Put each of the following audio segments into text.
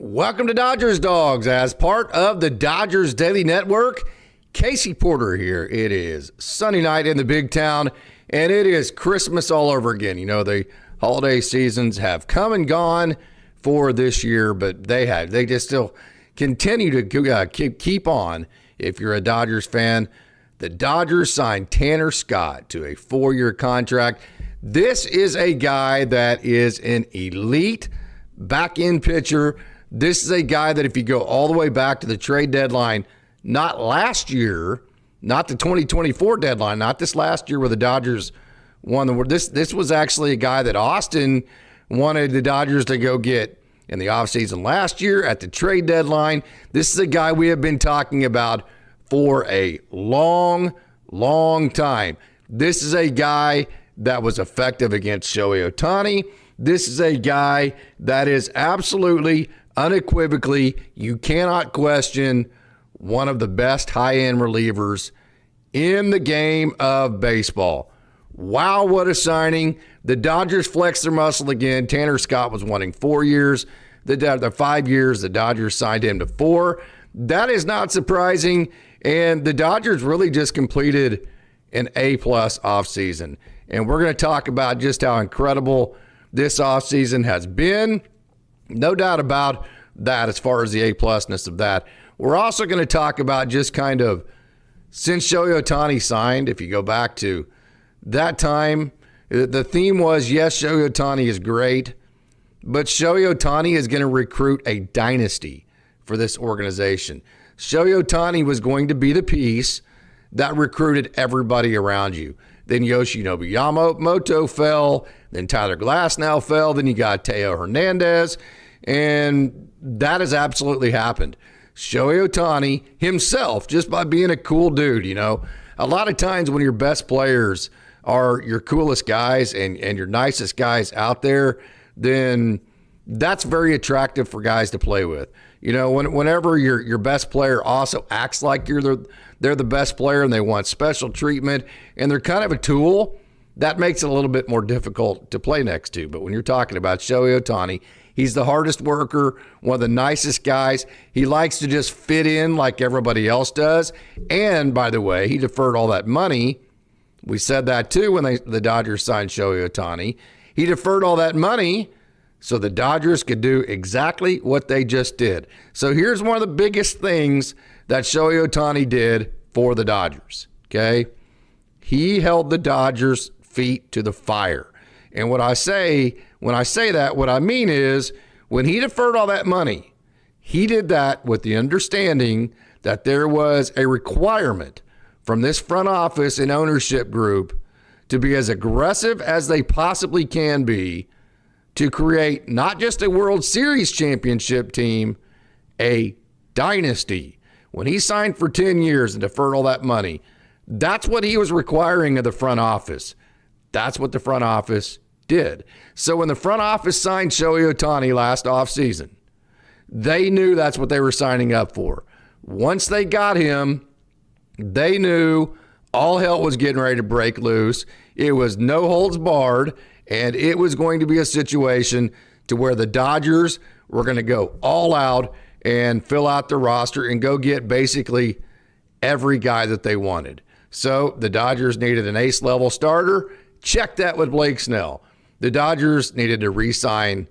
Welcome to Dodgers Dogs. As part of the Dodgers Daily Network, Casey Porter here. It is Sunday night in the big town, and it is Christmas all over again. You know, the holiday seasons have come and gone for this year, but they just still continue to keep on. If you're a Dodgers fan, the Dodgers signed Tanner Scott to a 4-year contract. This is a guy that is an elite back-end pitcher. This is a guy that if you go all the way back to the trade deadline, not last year, not the 2024 deadline, not this last year where the Dodgers won the world. This was actually a guy that Austin wanted the Dodgers to go get in the offseason last year at the trade deadline. This is a guy we have been talking about for a long, long time. This is a guy that was effective against Shohei Ohtani. This is a guy that is absolutely, unequivocally, you cannot question, one of the best high-end relievers in the game of baseball. Wow, what a signing. The Dodgers flexed their muscle again. Tanner Scott was wanting 4 years. The 5 years, the Dodgers signed him to 4. That is not surprising, and the Dodgers really just completed an A-plus offseason. And we're going to talk about just how incredible this offseason has been. No doubt about that as far as the A-plusness of that. We're also going to talk about just kind of since Shohei Ohtani signed, if you go back to that time, the theme was, yes, Shohei Ohtani is great, but Shohei Ohtani is going to recruit a dynasty for this organization. Shohei Ohtani was going to be the piece that recruited everybody around you. Then Yoshinobu Yamamoto fell. Then Tyler Glasnow fell. Then you got Teo Hernandez. And that has absolutely happened. Shohei Ohtani himself, just by being a cool dude, you know, a lot of times when your best players are your coolest guys and your nicest guys out there, then that's very attractive for guys to play with. You know, whenever your best player also acts like they're the best player and they want special treatment and they're kind of a tool, that makes it a little bit more difficult to play next to. But when you're talking about Shohei Ohtani, he's the hardest worker, one of the nicest guys. He likes to just fit in like everybody else does. And by the way, he deferred all that money. We said that too when the Dodgers signed Shohei Ohtani. He deferred all that money so the Dodgers could do exactly what they just did. So here's one of the biggest things that Shohei Ohtani did for the Dodgers, okay? He held the Dodgers' feet to the fire. And when I say that, what I mean is when he deferred all that money, he did that with the understanding that there was a requirement from this front office and ownership group to be as aggressive as they possibly can be to create not just a World Series championship team, a dynasty. When he signed for 10 years and deferred all that money, that's what he was requiring of the front office. That's what the front office did. So when the front office signed Shohei Ohtani last offseason, they knew that's what they were signing up for. Once they got him, they knew all hell was getting ready to break loose. It was no holds barred, and it was going to be a situation to where the Dodgers were going to go all out and fill out the roster and go get basically every guy that they wanted. So the Dodgers needed an ace-level starter. Check that with Blake Snell. The Dodgers needed to re-sign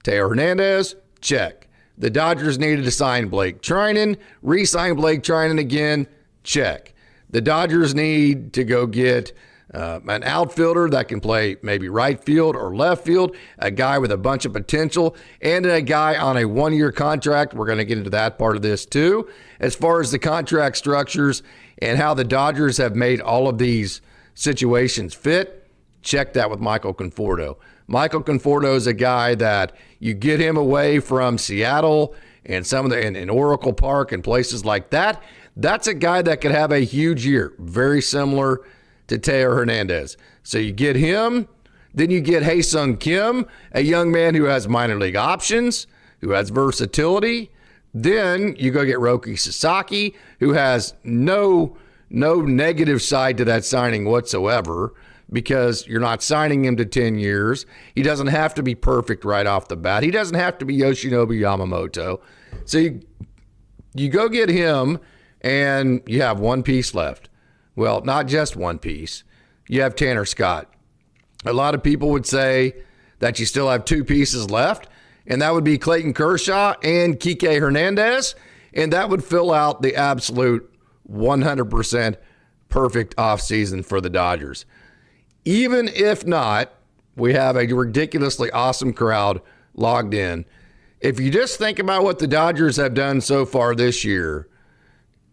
Teo Hernandez. Check. The Dodgers needed to sign Blake Trinan. Re-sign Blake Trinan again. Check. The Dodgers need to go get an outfielder that can play maybe right field or left field, a guy with a bunch of potential, and a guy on a 1-year contract. We're going to get into that part of this too. As far as the contract structures and how the Dodgers have made all of these situations fit, check that with Michael Conforto. Michael Conforto is a guy that you get him away from Seattle and some of the in Oracle Park and places like that. That's a guy that could have a huge year, very similar to Teo Hernandez. So you get him, then you get Hae-Sung Kim, a young man who has minor league options, who has versatility. Then you go get Roki Sasaki, who has no negative side to that signing whatsoever. because you're not signing him to 10 years. He doesn't have to be perfect right off the bat. He doesn't have to be Yoshinobu Yamamoto. So you go get him, and you have one piece left. Well, not just one piece. You have Tanner Scott. A lot of people would say that you still have two pieces left, and that would be Clayton Kershaw and Kike Hernandez, and that would fill out the absolute 100% perfect offseason for the Dodgers. Even if not, we have a ridiculously awesome crowd logged in. If you just think about what the Dodgers have done so far this year,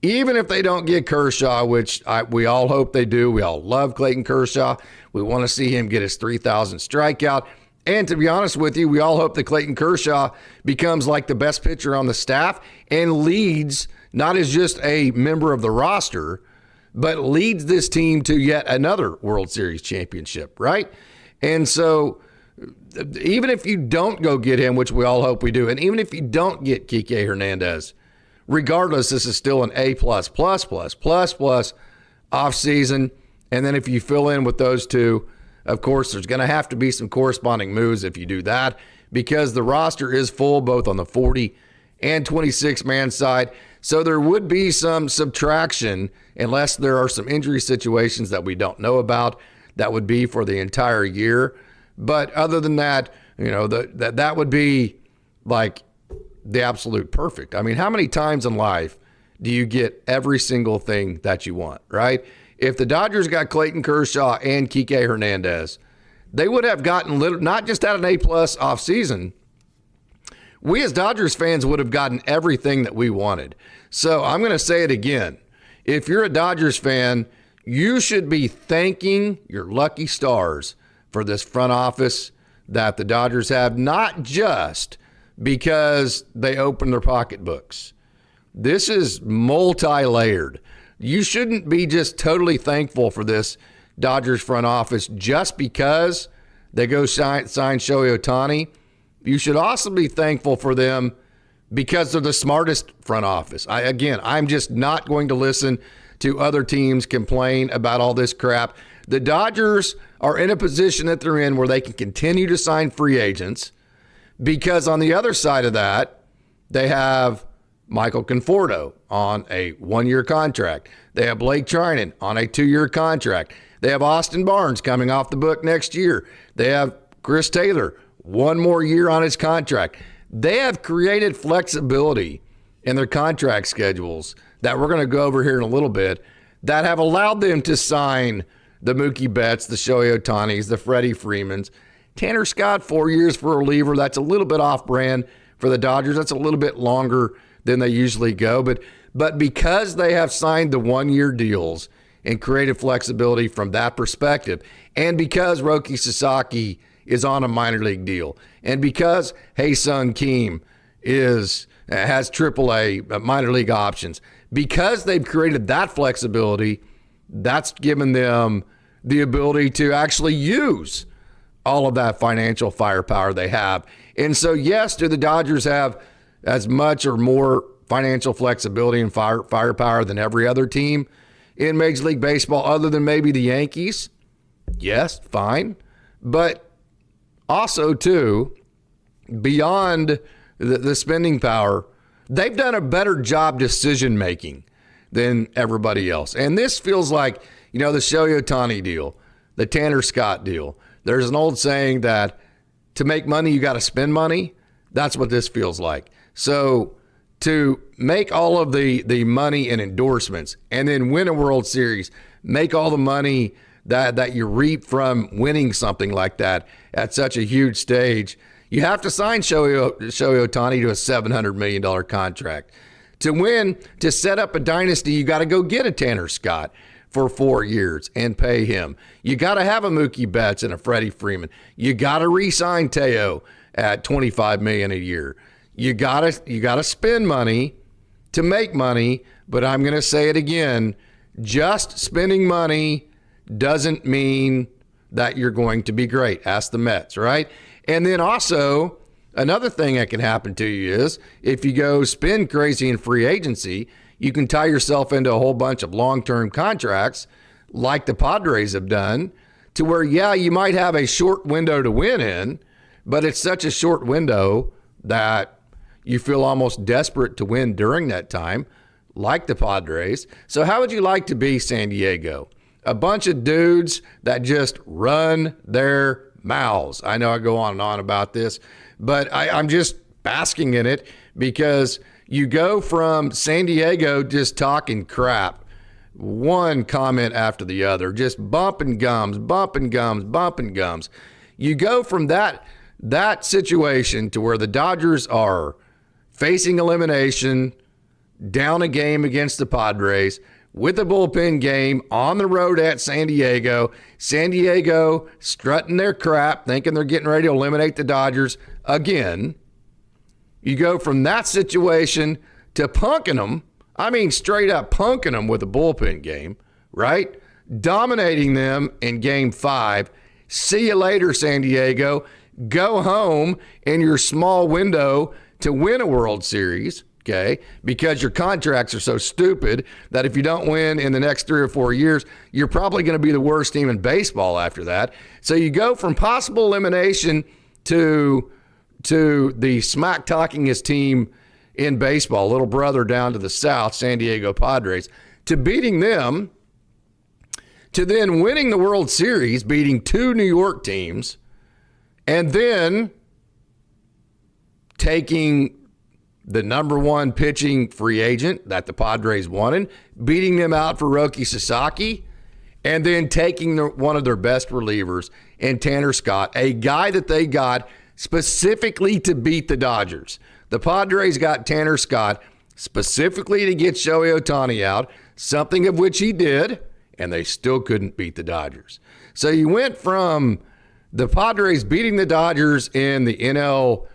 even if they don't get Kershaw, which we all hope they do, we all love Clayton Kershaw. We want to see him get his 3,000th strikeout. And to be honest with you, we all hope that Clayton Kershaw becomes like the best pitcher on the staff and leads, not as just a member of the roster, but leads this team to yet another World Series championship, right? And so even if you don't go get him, which we all hope we do, and even if you don't get Kike Hernandez, regardless, this is still an A+++++ offseason. And then if you fill in with those two, of course, there's going to have to be some corresponding moves if you do that, because the roster is full both on the 40 and 26-man side. So there would be some subtraction unless there are some injury situations that we don't know about that would be for the entire year. But other than that, that would be like the absolute perfect. I mean, how many times in life do you get every single thing that you want, right? If the Dodgers got Clayton Kershaw and Kike Hernandez, they would have gotten not just at an A+ offseason. We as Dodgers fans would have gotten everything that we wanted. So I'm going to say it again. If you're a Dodgers fan, you should be thanking your lucky stars for this front office that the Dodgers have, not just because they open their pocketbooks. This is multi-layered. You shouldn't be just totally thankful for this Dodgers front office just because they go sign Shohei Ohtani. You should also be thankful for them because they're the smartest front office. I'm just not going to listen to other teams complain about all this crap. The Dodgers are in a position that they're in where they can continue to sign free agents, because on the other side of that, they have Michael Conforto on a 1-year contract. They have Blake Trinan on a 2-year contract. They have Austin Barnes coming off the book next year. They have Chris Taylor, 1 more year on his contract. They have created flexibility in their contract schedules that we're going to go over here in a little bit that have allowed them to sign the Mookie Betts, the Shohei Ohtanis, the Freddie Freemans. Tanner Scott, 4 years for a reliever. That's a little bit off-brand for the Dodgers. That's a little bit longer than they usually go. But because they have signed the 1-year deals and created flexibility from that perspective, and because Roki Sasaki is on a minor league deal, and because Hae-Sung Kim has AAA minor league options, because they've created that flexibility, that's given them the ability to actually use all of that financial firepower they have. And so, yes, do the Dodgers have as much or more financial flexibility and firepower than every other team in Major League Baseball, other than maybe the Yankees? Yes, fine. But also, too, beyond the spending power, they've done a better job decision-making than everybody else. And this feels like, the Shohei Ohtani deal, the Tanner Scott deal. There's an old saying that to make money, you got to spend money. That's what this feels like. So to make all of the money and endorsements and then win a World Series, make all the money that you reap from winning something like that at such a huge stage, you have to sign Shohei Ohtani to a $700 million contract. To win, to set up a dynasty, you got to go get a Tanner Scott for 4 years and pay him. You got to have a Mookie Betts and a Freddie Freeman. You got to re-sign Teo at $25 million a year. You got to spend money to make money, but I'm going to say it again, just spending money doesn't mean that you're going to be great. Ask the Mets, right? And then also, another thing that can happen to you is if you go spend crazy in free agency, you can tie yourself into a whole bunch of long-term contracts like the Padres have done to where, yeah, you might have a short window to win in, but it's such a short window that you feel almost desperate to win during that time, like the Padres. So how would you like to be San Diego? A bunch of dudes that just run their mouths. I know I go on and on about this, but I'm just basking in it because you go from San Diego just talking crap, one comment after the other, just bumping gums, bumping gums, bumping gums. You go from that situation to where the Dodgers are facing elimination, down a game against the Padres, with a bullpen game on the road at San Diego strutting their crap, thinking they're getting ready to eliminate the Dodgers again. You go from that situation to punking them, I mean straight up punking them with a bullpen game, right? Dominating them in Game 5. See you later, San Diego. Go home in your small window to win a World Series, okay? Because your contracts are so stupid that if you don't win in the next 3 or 4 years, you're probably going to be the worst team in baseball after that. So you go from possible elimination to the smack-talkingest team in baseball, little brother down to the south, San Diego Padres, to beating them, to then winning the World Series, beating 2 New York teams, and then taking the number 1 pitching free agent that the Padres wanted, beating them out for Roki Sasaki, and then taking one of their best relievers in Tanner Scott, a guy that they got specifically to beat the Dodgers. The Padres got Tanner Scott specifically to get Shohei Ohtani out, something of which he did, and they still couldn't beat the Dodgers. So you went from the Padres beating the Dodgers in the NL,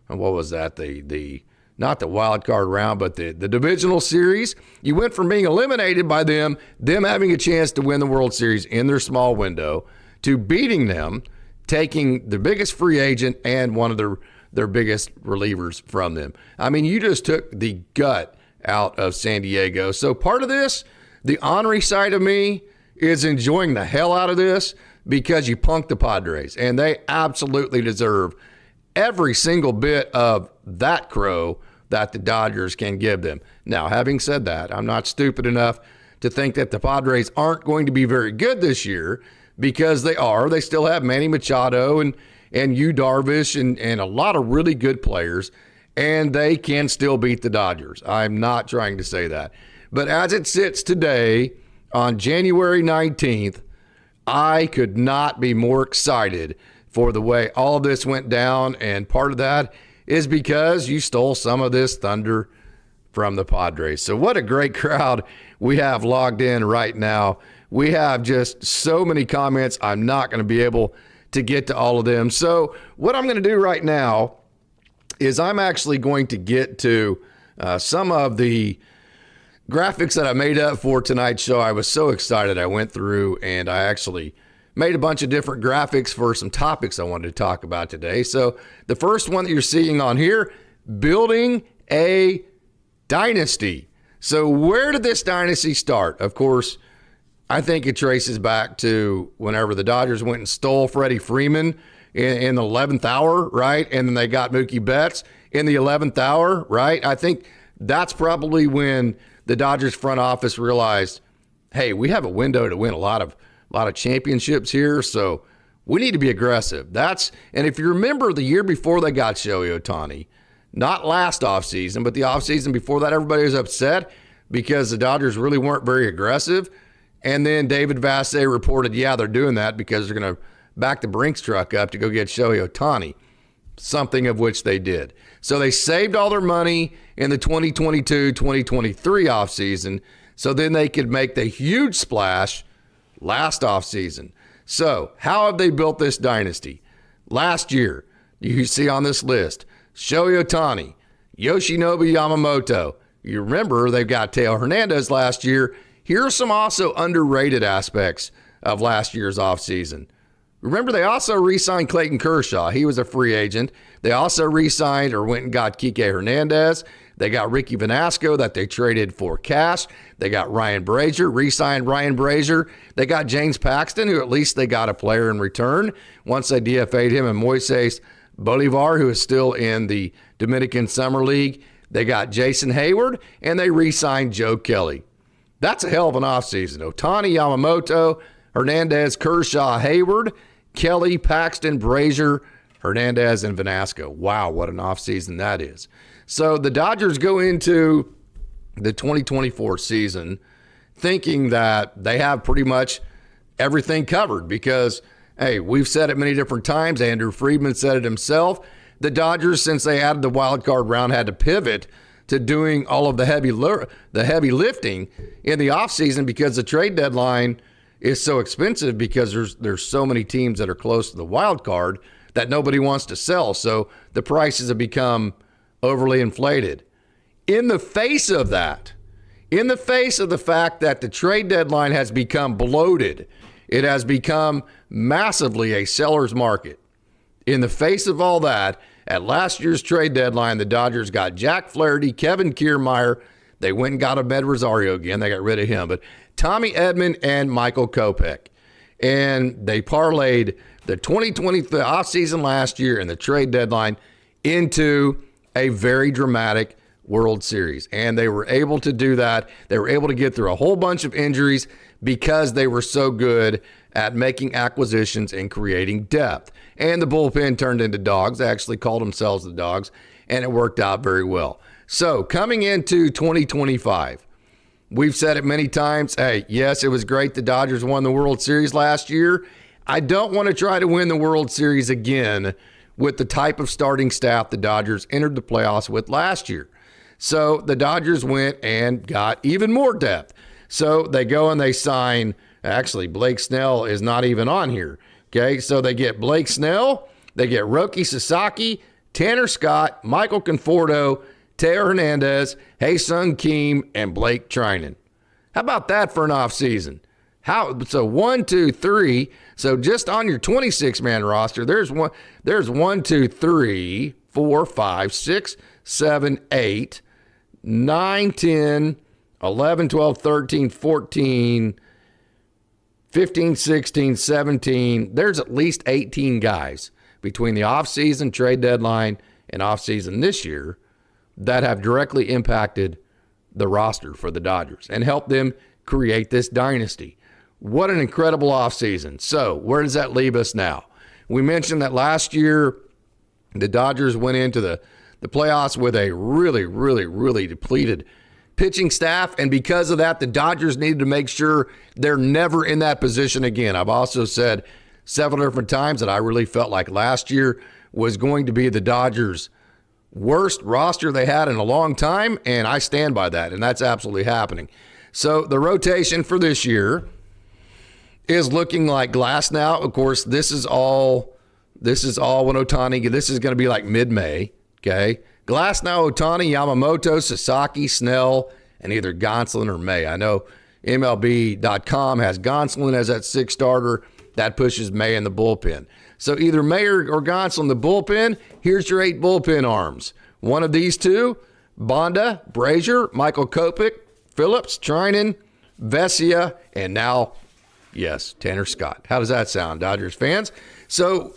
what was that? The not the wild card round, but the divisional series. You went from being eliminated by them having a chance to win the World Series in their small window, to beating them, taking the biggest free agent and one of their biggest relievers from them. I mean, you just took the gut out of San Diego. So part of this, the ornery side of me, is enjoying the hell out of this because you punked the Padres, and they absolutely deserve every single bit of that crow that the Dodgers can give them. Now, having said that, I'm not stupid enough to think that the Padres aren't going to be very good this year, because they are. They still have Manny Machado and Yu Darvish and a lot of really good players, and they can still beat the Dodgers. I'm not trying to say that. But as it sits today, on January 19th, I could not be more excited for the way all of this went down, and part of that is because you stole some of this thunder from the Padres. So what a great crowd we have logged in right now. We have just so many comments. I'm not going to be able to get to all of them. So what I'm going to do right now is I'm actually going to get to some of the graphics that I made up for tonight's show. I was so excited. I went through and I actually made a bunch of different graphics for some topics I wanted to talk about today. So the first one that you're seeing on here, building a dynasty. So where did this dynasty start? Of course, I think it traces back to whenever the Dodgers went and stole Freddie Freeman in the 11th hour, right? And then they got Mookie Betts in the 11th hour, right? I think that's probably when the Dodgers front office realized, hey, we have a window to win a lot of championships here, so we need to be aggressive. And if you remember the year before they got Shohei Ohtani, not last offseason, but the offseason before that, everybody was upset because the Dodgers really weren't very aggressive. And then David Vassegh reported, yeah, they're doing that because they're going to back the Brinks truck up to go get Shohei Ohtani, something of which they did. So they saved all their money in the 2022-2023 offseason so then they could make the huge splash last offseason. So how have they built this dynasty? Last year, you see on this list, Shohei Ohtani, Yoshinobu Yamamoto. You remember they've got Teo Hernandez last year. Here are some also underrated aspects of last year's offseason. Remember, they also re-signed Clayton Kershaw. He was a free agent. They also re-signed or went and got Kike Hernandez. They got Ricky Vanasco that they traded for cash. They got Ryan Brazier, re-signed Ryan Brazier. They got James Paxton, who at least they got a player in return once they DFA'd him, and Moises Bolivar, who is still in the Dominican Summer League. They got Jason Hayward, and they re-signed Joe Kelly. That's a hell of an offseason. Ohtani, Yamamoto, Hernandez, Kershaw, Hayward, Kelly, Paxton, Brazier, Hernandez, and Vanasco. Wow, what an offseason that is. So the Dodgers go into the 2024 season thinking that they have pretty much everything covered because, hey, we've said it many different times. Andrew Freeman said it himself. The Dodgers, since they added the wild card round, had to pivot to doing all of the heavy lifting in the offseason because the trade deadline is so expensive because there's so many teams that are close to the wild card that nobody wants to sell. So the prices have become overly inflated. In the face of that, in the face of the fact that the trade deadline has become bloated, it has become massively a seller's market. In the face of all that, at last year's trade deadline, the Dodgers got Jack Flaherty, Kevin Kiermaier. They went and got Ahmed Rosario again. They got rid of him. But Tommy Edman and Michael Kopech. And they parlayed the 2020 offseason last year and the trade deadline into a very dramatic World Series. And they were able to do that. They were able to get through a whole bunch of injuries because they were so good at making acquisitions and creating depth. And the bullpen turned into Dawgs. They actually called themselves the Dawgs, and it worked out very well. So coming into 2025, we've said it many times. Hey, yes, it was great the Dodgers won the World Series last year. I don't want to try to win the World Series again with the type of starting staff the Dodgers entered the playoffs with last year. So the Dodgers went and got even more depth. So they go and they sign, actually, Blake Snell is not even on here. Okay, so they get Blake Snell, they get Roki Sasaki, Tanner Scott, Michael Conforto, Teo Hernandez, Hae-Sung Kim, and Blake Trinan. How about that for an offseason? So 1, 2, 3. So just on your 26-man roster, there's 1, 2, 3, 4, 5, 6, 7, 8, 9, 10, 11, 12, 13, 14, 15, 16, 17. There's at least 18 guys between the offseason, trade deadline, and offseason this year that have directly impacted the roster for the Dodgers and helped them create this dynasty. What an incredible offseason. So where does that leave us now? We mentioned that last year the Dodgers went into the playoffs with a really, really, really depleted pitching staff, and because of that, the Dodgers needed to make sure they're never in that position again. I've also said several different times that I really felt like last year was going to be the Dodgers' worst roster they had in a long time, and I stand by that, and that's absolutely happening. So the rotation for this year is looking like glass now. Of course, this is all when Ohtani, this is going to be like mid-May, okay? Glass now, Ohtani, Yamamoto, Sasaki, Snell, and either Gonsolin or May. I know MiLB.com has Gonsolin as that sixth starter. That pushes May in the bullpen. So either May or Gonsolin the bullpen. Here's your 8 bullpen arms. One of these two, Bonda, Brazier, Michael Kopech, Phillips, Trinan, Vesia, and now, yes, Tanner Scott. How does that sound, Dodgers fans? So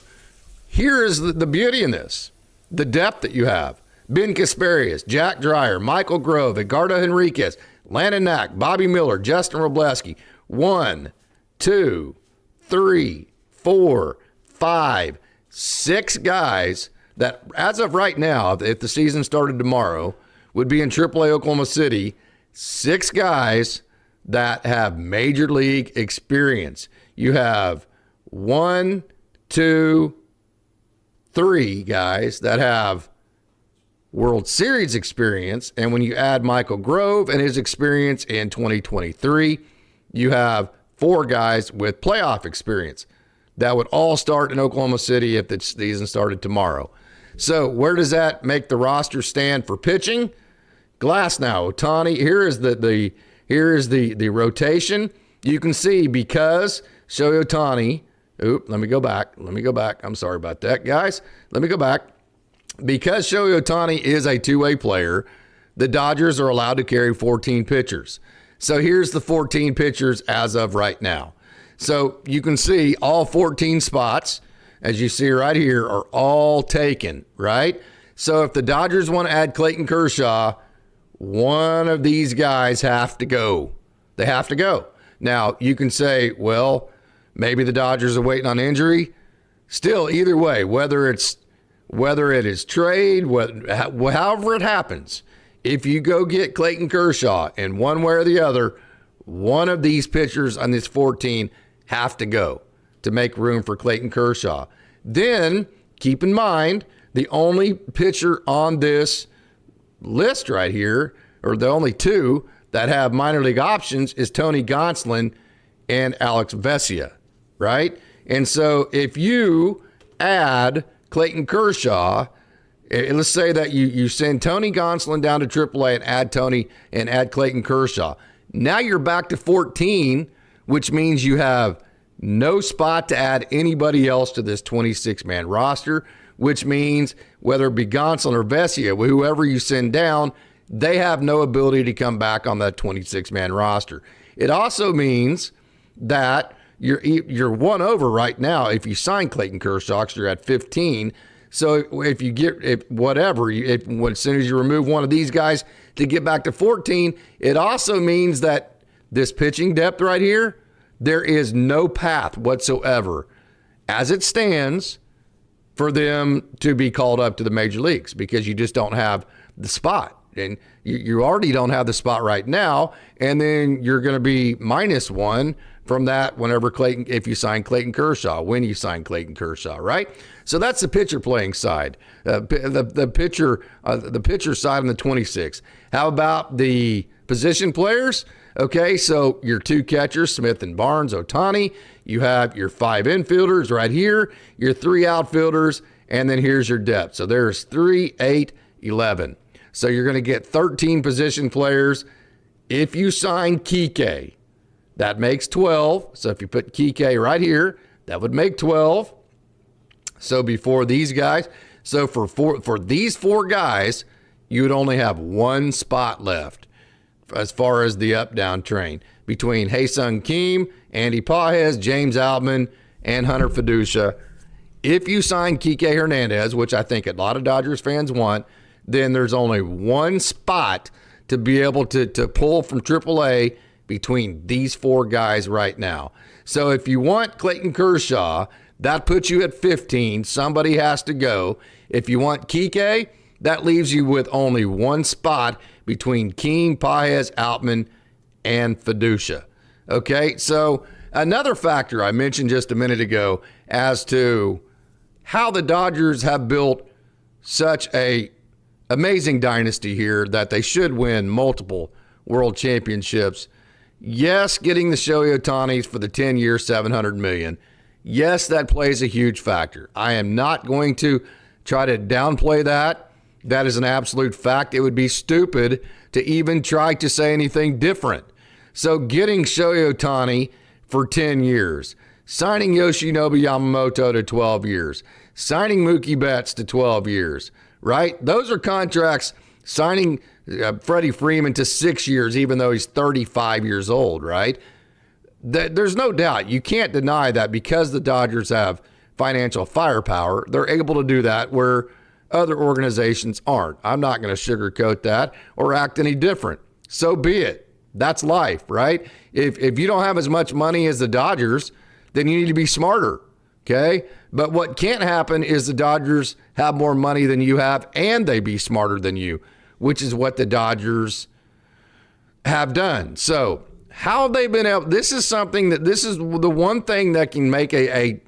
here is the beauty in this, the depth that you have. Ben Kasparius, Jack Dreyer, Michael Grove, Edgardo Henriquez, Landon Knack, Bobby Miller, Justin Robleski. 1, 2, 3, 4, 5, 6 guys that, as of right now, if the season started tomorrow, would be in AAA Oklahoma City. 6 guys that have major league experience. You have 1, 2, 3 guys that have World Series experience, and when you add Michael Grove and his experience in 2023, you have 4 guys with playoff experience that would all start in Oklahoma City if the season started tomorrow. So where does that make the roster stand for pitching? Glass now, Ohtani. Here is the rotation. You can see because Shohei Ohtani. Let me go back. I'm sorry about that, guys. Let me go back. Because Shohei Ohtani is a two-way player, the Dodgers are allowed to carry 14 pitchers. So here's the 14 pitchers as of right now. So you can see all 14 spots, as you see right here, are all taken, right? So if the Dodgers want to add Clayton Kershaw, one of these guys have to go. They have to go. Now, you can say, well, maybe the Dodgers are waiting on injury. Still, either way, whether it is trade, however it happens, if you go get Clayton Kershaw in one way or the other, one of these pitchers on this 14 have to go to make room for Clayton Kershaw. Then, keep in mind, the only pitcher on this list right here, or the only two that have minor league options, is Tony Gonsolin and Alex Vesia, right? And so if you add Clayton Kershaw, let's say that you send Tony Gonsolin down to AAA and add Clayton Kershaw. Now you're back to 14, which means you have no spot to add anybody else to this 26-man roster, which means whether it be Gonsolin or Vesia, whoever you send down, they have no ability to come back on that 26-man roster. It also means that you're one over right now if you sign Clayton Kershaw, because you're at 15. So if you get as soon as you remove one of these guys to get back to 14, it also means that this pitching depth right here, there is no path whatsoever as it stands for them to be called up to the major leagues, because you just don't have the spot. And you already don't have the spot right now, and then you're going to be -1 from that if you sign Clayton Kershaw, when you sign Clayton Kershaw, right? So that's the pitcher playing side, the pitcher side on the 26. How about the position players? Okay, so your two catchers, Smith and Barnes, Ohtani. You have your 5 infielders right here, your 3 outfielders, and then here's your depth. So there's 3, 8, 11. So you're going to get 13 position players. If you sign Kike, that makes 12. So if you put Kike right here, that would make 12. So before these guys, so for these 4 guys, you would only have 1 spot left as far as the up-down train between Ha-Seong Kim, Andy Pages, James Outman, and Hunter Fiducia. If you sign Kike Hernandez, which I think a lot of Dodgers fans want, then there's only 1 spot to be able to pull from AAA between these 4 guys right now. So if you want Clayton Kershaw, that puts you at 15. Somebody has to go. If you want Kike, that leaves you with only 1 spot between Keane, Pages, Outman, and Fiducia. Okay, so another factor I mentioned just a minute ago as to how the Dodgers have built such a amazing dynasty here that they should win multiple world championships. Yes, getting the Shohei Ohtanis for the 10-year, $700 million. Yes, that plays a huge factor. I am not going to try to downplay that. That is an absolute fact. It would be stupid to even try to say anything different. So getting Shohei Ohtani for 10 years, signing Yoshinobu Yamamoto to 12 years, signing Mookie Betts to 12 years, right? Those are contracts. Signing Freddie Freeman to 6 years, even though he's 35 years old, right? There's no doubt. You can't deny that because the Dodgers have financial firepower, they're able to do that where other organizations aren't. I'm not going to sugarcoat that or act any different. So be it. That's life, right? If you don't have as much money as the Dodgers, then you need to be smarter, okay? But what can't happen is the Dodgers have more money than you have and they be smarter than you, which is what the Dodgers have done. So how have they been able? This is the one thing that can make a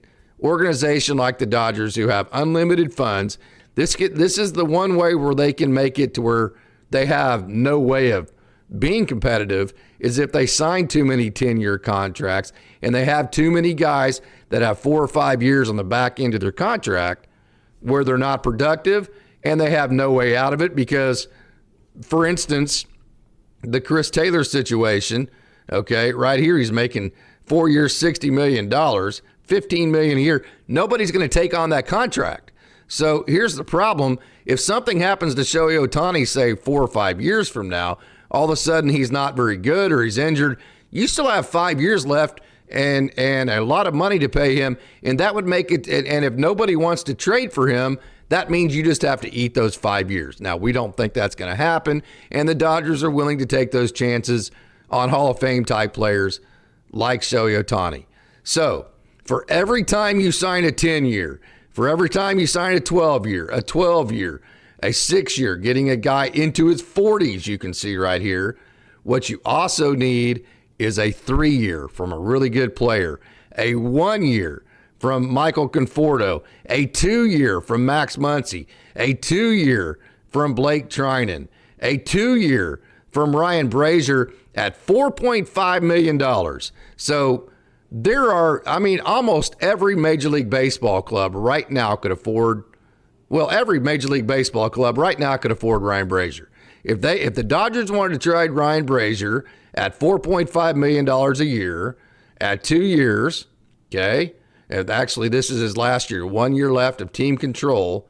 organization like the Dodgers, who have unlimited funds, this is the one way where they can make it to where they have no way of being competitive, is if they sign too many 10-year contracts and they have too many guys that have 4 or 5 years on the back end of their contract where they're not productive and they have no way out of it. Because, for instance, the Chris Taylor situation, okay, right here, he's making 4 years, $60 million, $15 million a year. Nobody's going to take on that contract. So here's the problem. If something happens to Shohei Ohtani, say 4 or 5 years from now, all of a sudden he's not very good or he's injured, you still have 5 years left and a lot of money to pay him. And that would make it, and if nobody wants to trade for him, that means you just have to eat those 5 years. Now, we don't think that's going to happen, and the Dodgers are willing to take those chances on Hall of Fame type players like Shohei Ohtani. So, for every time you sign a 10-year, for every time you sign a 12-year, a 12-year, a 6-year, getting a guy into his 40s, you can see right here, what you also need is a 3-year from a really good player, a 1-year from Michael Conforto, a 2-year from Max Muncy, a 2-year from Blake Trinan, a 2-year from Ryan Brazier at $4.5 million. So there are, almost every Major League Baseball club right now could afford, every Major League Baseball club right now could afford Ryan Brazier. If the Dodgers wanted to trade Ryan Brazier at $4.5 million a year at 2 years, okay, and actually this is his last year, 1 year left of team control,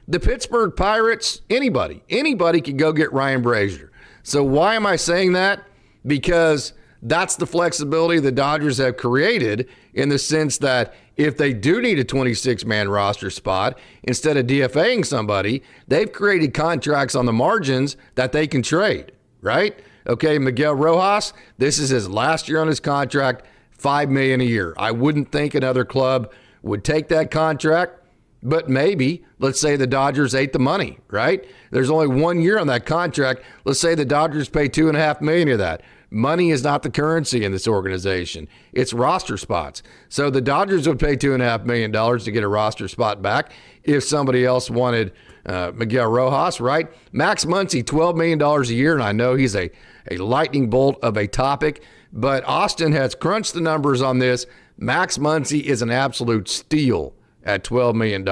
the Pittsburgh Pirates, anybody could go get Ryan Brazier. So why am I saying that? Because that's the flexibility the Dodgers have created in the sense that if they do need a 26-man roster spot, instead of DFAing somebody, they've created contracts on the margins that they can trade, right? Okay, Miguel Rojas, this is his last year on his contract, $5 million a year. I wouldn't think another club would take that contract, but maybe, let's say the Dodgers ate the money, right? There's only 1 year on that contract. Let's say the Dodgers pay $2.5 million of that. Money is not the currency in this organization. It's roster spots. So the Dodgers would pay $2.5 million to get a roster spot back if somebody else wanted Miguel Rojas, right? Max Muncy, $12 million a year, and I know he's a lightning bolt of a topic, but Austin has crunched the numbers on this. Max Muncy is an absolute steal at $12 million.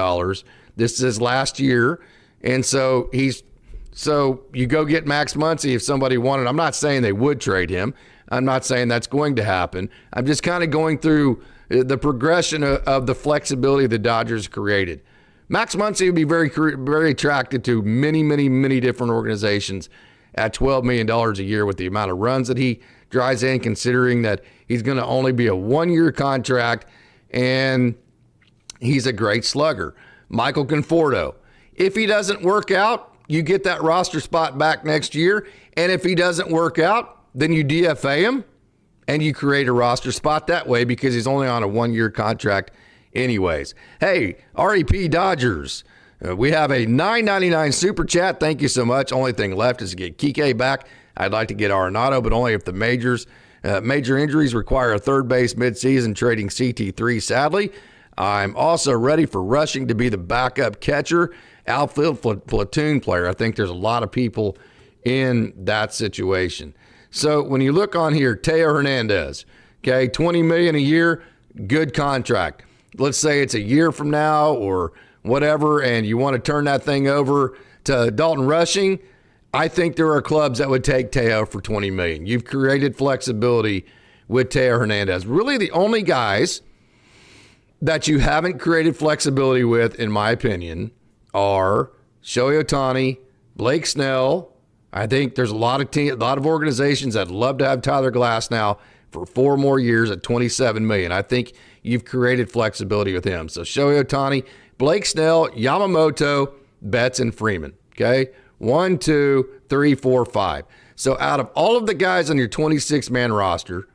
This is his last year, and so you go get Max Muncy if somebody wanted. I'm not saying they would trade him. I'm not saying that's going to happen. I'm just kind of going through the progression of the flexibility the Dodgers created. Max Muncy would be very, very attracted to many, many, many different organizations at $12 million a year with the amount of runs that he drives in, considering that he's going to only be a 1 year contract and he's a great slugger. Michael Conforto, if he doesn't work out, you get that roster spot back next year. And if he doesn't work out, then you DFA him and you create a roster spot that way because he's only on a 1 year contract anyways. Hey, REP Dodgers, we have a $9.99 super chat. Thank you so much. Only thing left is to get Kike back. I'd like to get Arenado, but only if the major injuries require a third base midseason, trading CT3, sadly. I'm also ready for Rushing to be the backup catcher, outfield platoon player. I think there's a lot of people in that situation. So when you look on here, Teo Hernandez, okay, $20 million a year, good contract. Let's say it's a year from now or whatever, and you want to turn that thing over to Dalton Rushing. I think there are clubs that would take Teo for $20 million. You've created flexibility with Teo Hernandez. Really, the only guys that you haven't created flexibility with, in my opinion, are Shohei Ohtani, Blake Snell. I think there's a lot of organizations that love to have Tyler Glass now for 4 more years at $27 million. I think you've created flexibility with him. So Shohei Ohtani, Blake Snell, Yamamoto, Betts, and Freeman. Okay, 1, 2, 3, 4, 5. So out of all of the guys on your 26-man roster,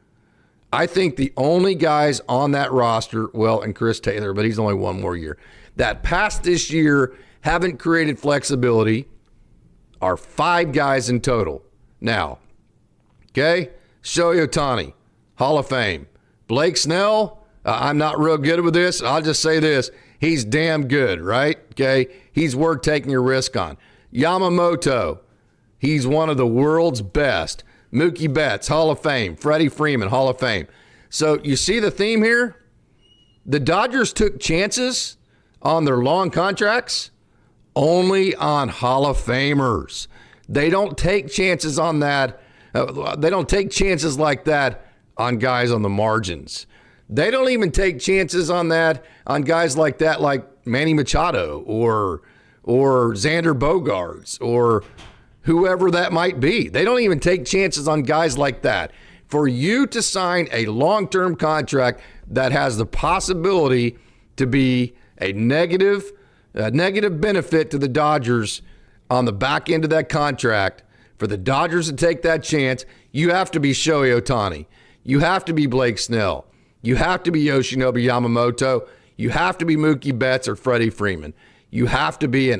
I think the only guys on that roster, and Chris Taylor, but he's only 1 more year, that past this year haven't created flexibility are 5 guys in total. Now, okay, Shohei Ohtani, Hall of Fame. Blake Snell, I'm not real good with this. I'll just say this. He's damn good, right? Okay, he's worth taking a risk on. Yamamoto, he's one of the world's best. Mookie Betts, Hall of Fame. Freddie Freeman, Hall of Fame. So you see the theme here? The Dodgers took chances on their long contracts only on Hall of Famers. They don't take chances on that. They don't take chances like that on guys on the margins. They don't even take chances on that on guys like that, like Manny Machado or Xander Bogaerts or whoever that might be. They don't even take chances on guys like that. For you to sign a long-term contract that has the possibility to be a negative benefit to the Dodgers on the back end of that contract, for the Dodgers to take that chance, you have to be Shohei Ohtani. You have to be Blake Snell. You have to be Yoshinobu Yamamoto. You have to be Mookie Betts or Freddie Freeman. You have to be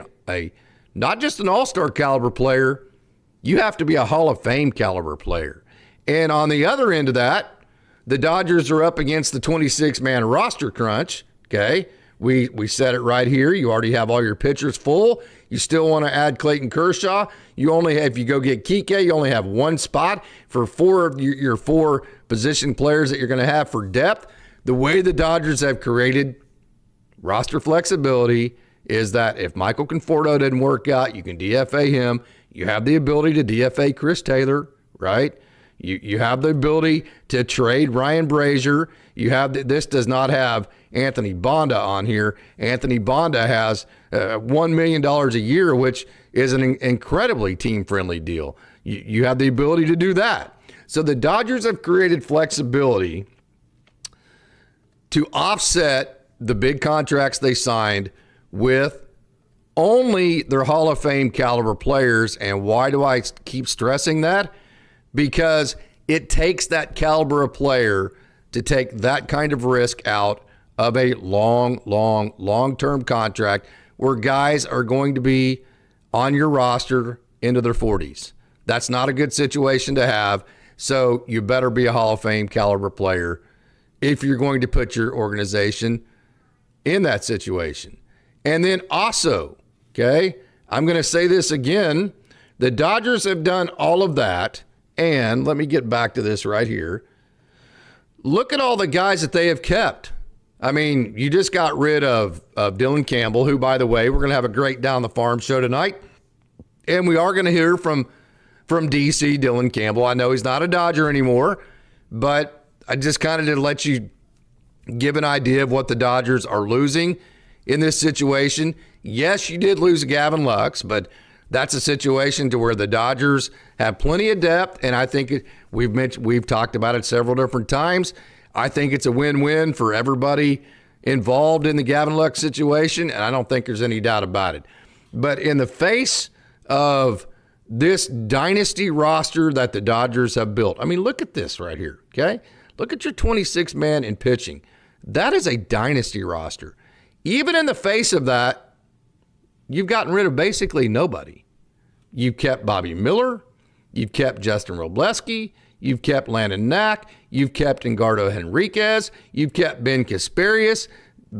not just an all-star caliber player, you have to be a Hall of Fame caliber player. And on the other end of that, the Dodgers are up against the 26-man roster crunch, okay? We said it right here. You already have all your pitchers full. You still want to add Clayton Kershaw. If you go get Kike, you only have one spot for your four position players that you're going to have for depth. The way the Dodgers have created roster flexibility is that if Michael Conforto didn't work out, you can DFA him. You have the ability to DFA Chris Taylor, right? You have the ability to trade Ryan Brazier. This does not have Anthony Bonda on here. Anthony Bonda has $1 million a year, which is an incredibly team-friendly deal. You have the ability to do that. So the Dodgers have created flexibility to offset the big contracts they signed with only their Hall of Fame caliber players. And why do I keep stressing that? Because it takes that caliber of player to take that kind of risk out of a long-term contract where guys are going to be on your roster into their 40s. That's not a good situation to have. So you better be a Hall of Fame caliber player if you're going to put your organization in that situation. And then also, okay, I'm going to say this again, the Dodgers have done all of that. And let me get back to this right here. Look at all the guys that they have kept. I mean, you just got rid of Dylan Campbell, who, by the way, we're going to have a great Down the Farm show tonight. And we are going to hear from DC, Dylan Campbell. I know he's not a Dodger anymore, but I just kind of did let you give an idea of what the Dodgers are losing in this situation. Yes, you did lose Gavin Lux, but that's a situation to where the Dodgers have plenty of depth, and I think we've talked about it several different times. I think it's a win-win for everybody involved in the Gavin Lux situation, and I don't think there's any doubt about it. But in the face of this dynasty roster that the Dodgers have built, I mean, look at this right here, okay? Look at your 26-man in pitching. That is a dynasty roster. Even in the face of that, you've gotten rid of basically nobody. You've kept Bobby Miller. You've kept Justin Robleski. You've kept Landon Knack. You've kept Edgardo Henriquez. You've kept Ben Kasparius.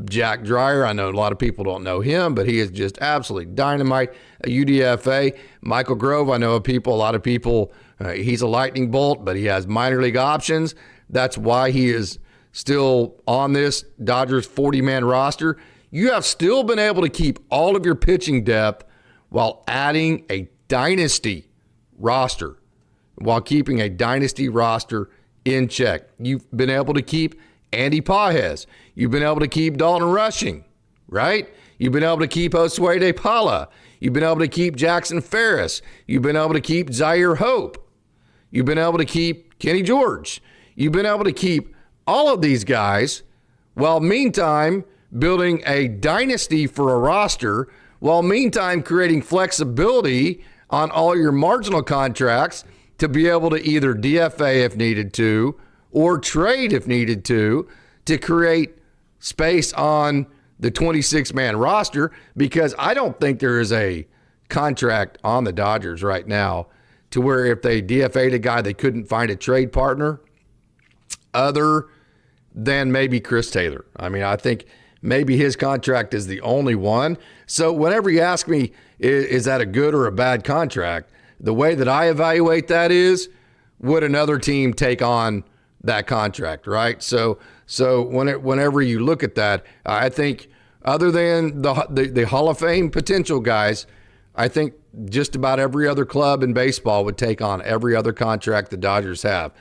Jack Dreyer, I know a lot of people don't know him, but he is just absolutely dynamite. A UDFA. Michael Grove, I know a lot of people, he's a lightning bolt, but he has minor league options. That's why he is still on this Dodgers 40-man roster. You have still been able to keep all of your pitching depth while adding a dynasty roster, while keeping a dynasty roster in check. You've been able to keep Andy Pages. You've been able to keep Dalton Rushing, right? You've been able to keep Josue De Paula. You've been able to keep Jackson Ferris. You've been able to keep Zaire Hope. You've been able to keep Kenny George. You've been able to keep all of these guys while meantime building a dynasty for a roster, while meantime creating flexibility on all your marginal contracts to be able to either DFA if needed to or trade if needed to create space on the 26-man roster, because I don't think there is a contract on the Dodgers right now to where if they DFA'd a guy, they couldn't find a trade partner other than maybe Chris Taylor. I mean, I think maybe his contract is the only one. So whenever you ask me, is that a good or a bad contract? The way that I evaluate that is, would another team take on that contract, right? So whenever you look at that, I think other than the Hall of Fame potential guys, I think just about every other club in baseball would take on every other contract the Dodgers have.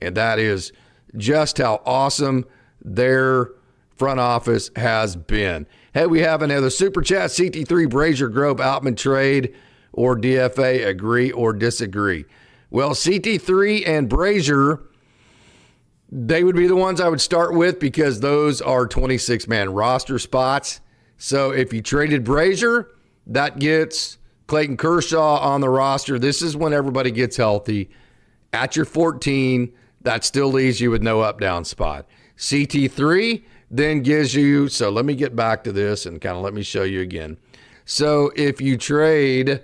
And that is just how awesome their front office has been. Hey, we have another super chat. CT3 Brazier Grove Outman trade or DFA, agree or disagree? Well, CT3 and Brazier, they would be the ones I would start with because those are 26-man roster spots. So if you traded Brazier, that gets Clayton Kershaw on the roster. This is when everybody gets healthy. At your 14, that still leaves you with no up-down spot. CT3 then gives you, so let me get back to this and kind of let me show you again. So if you trade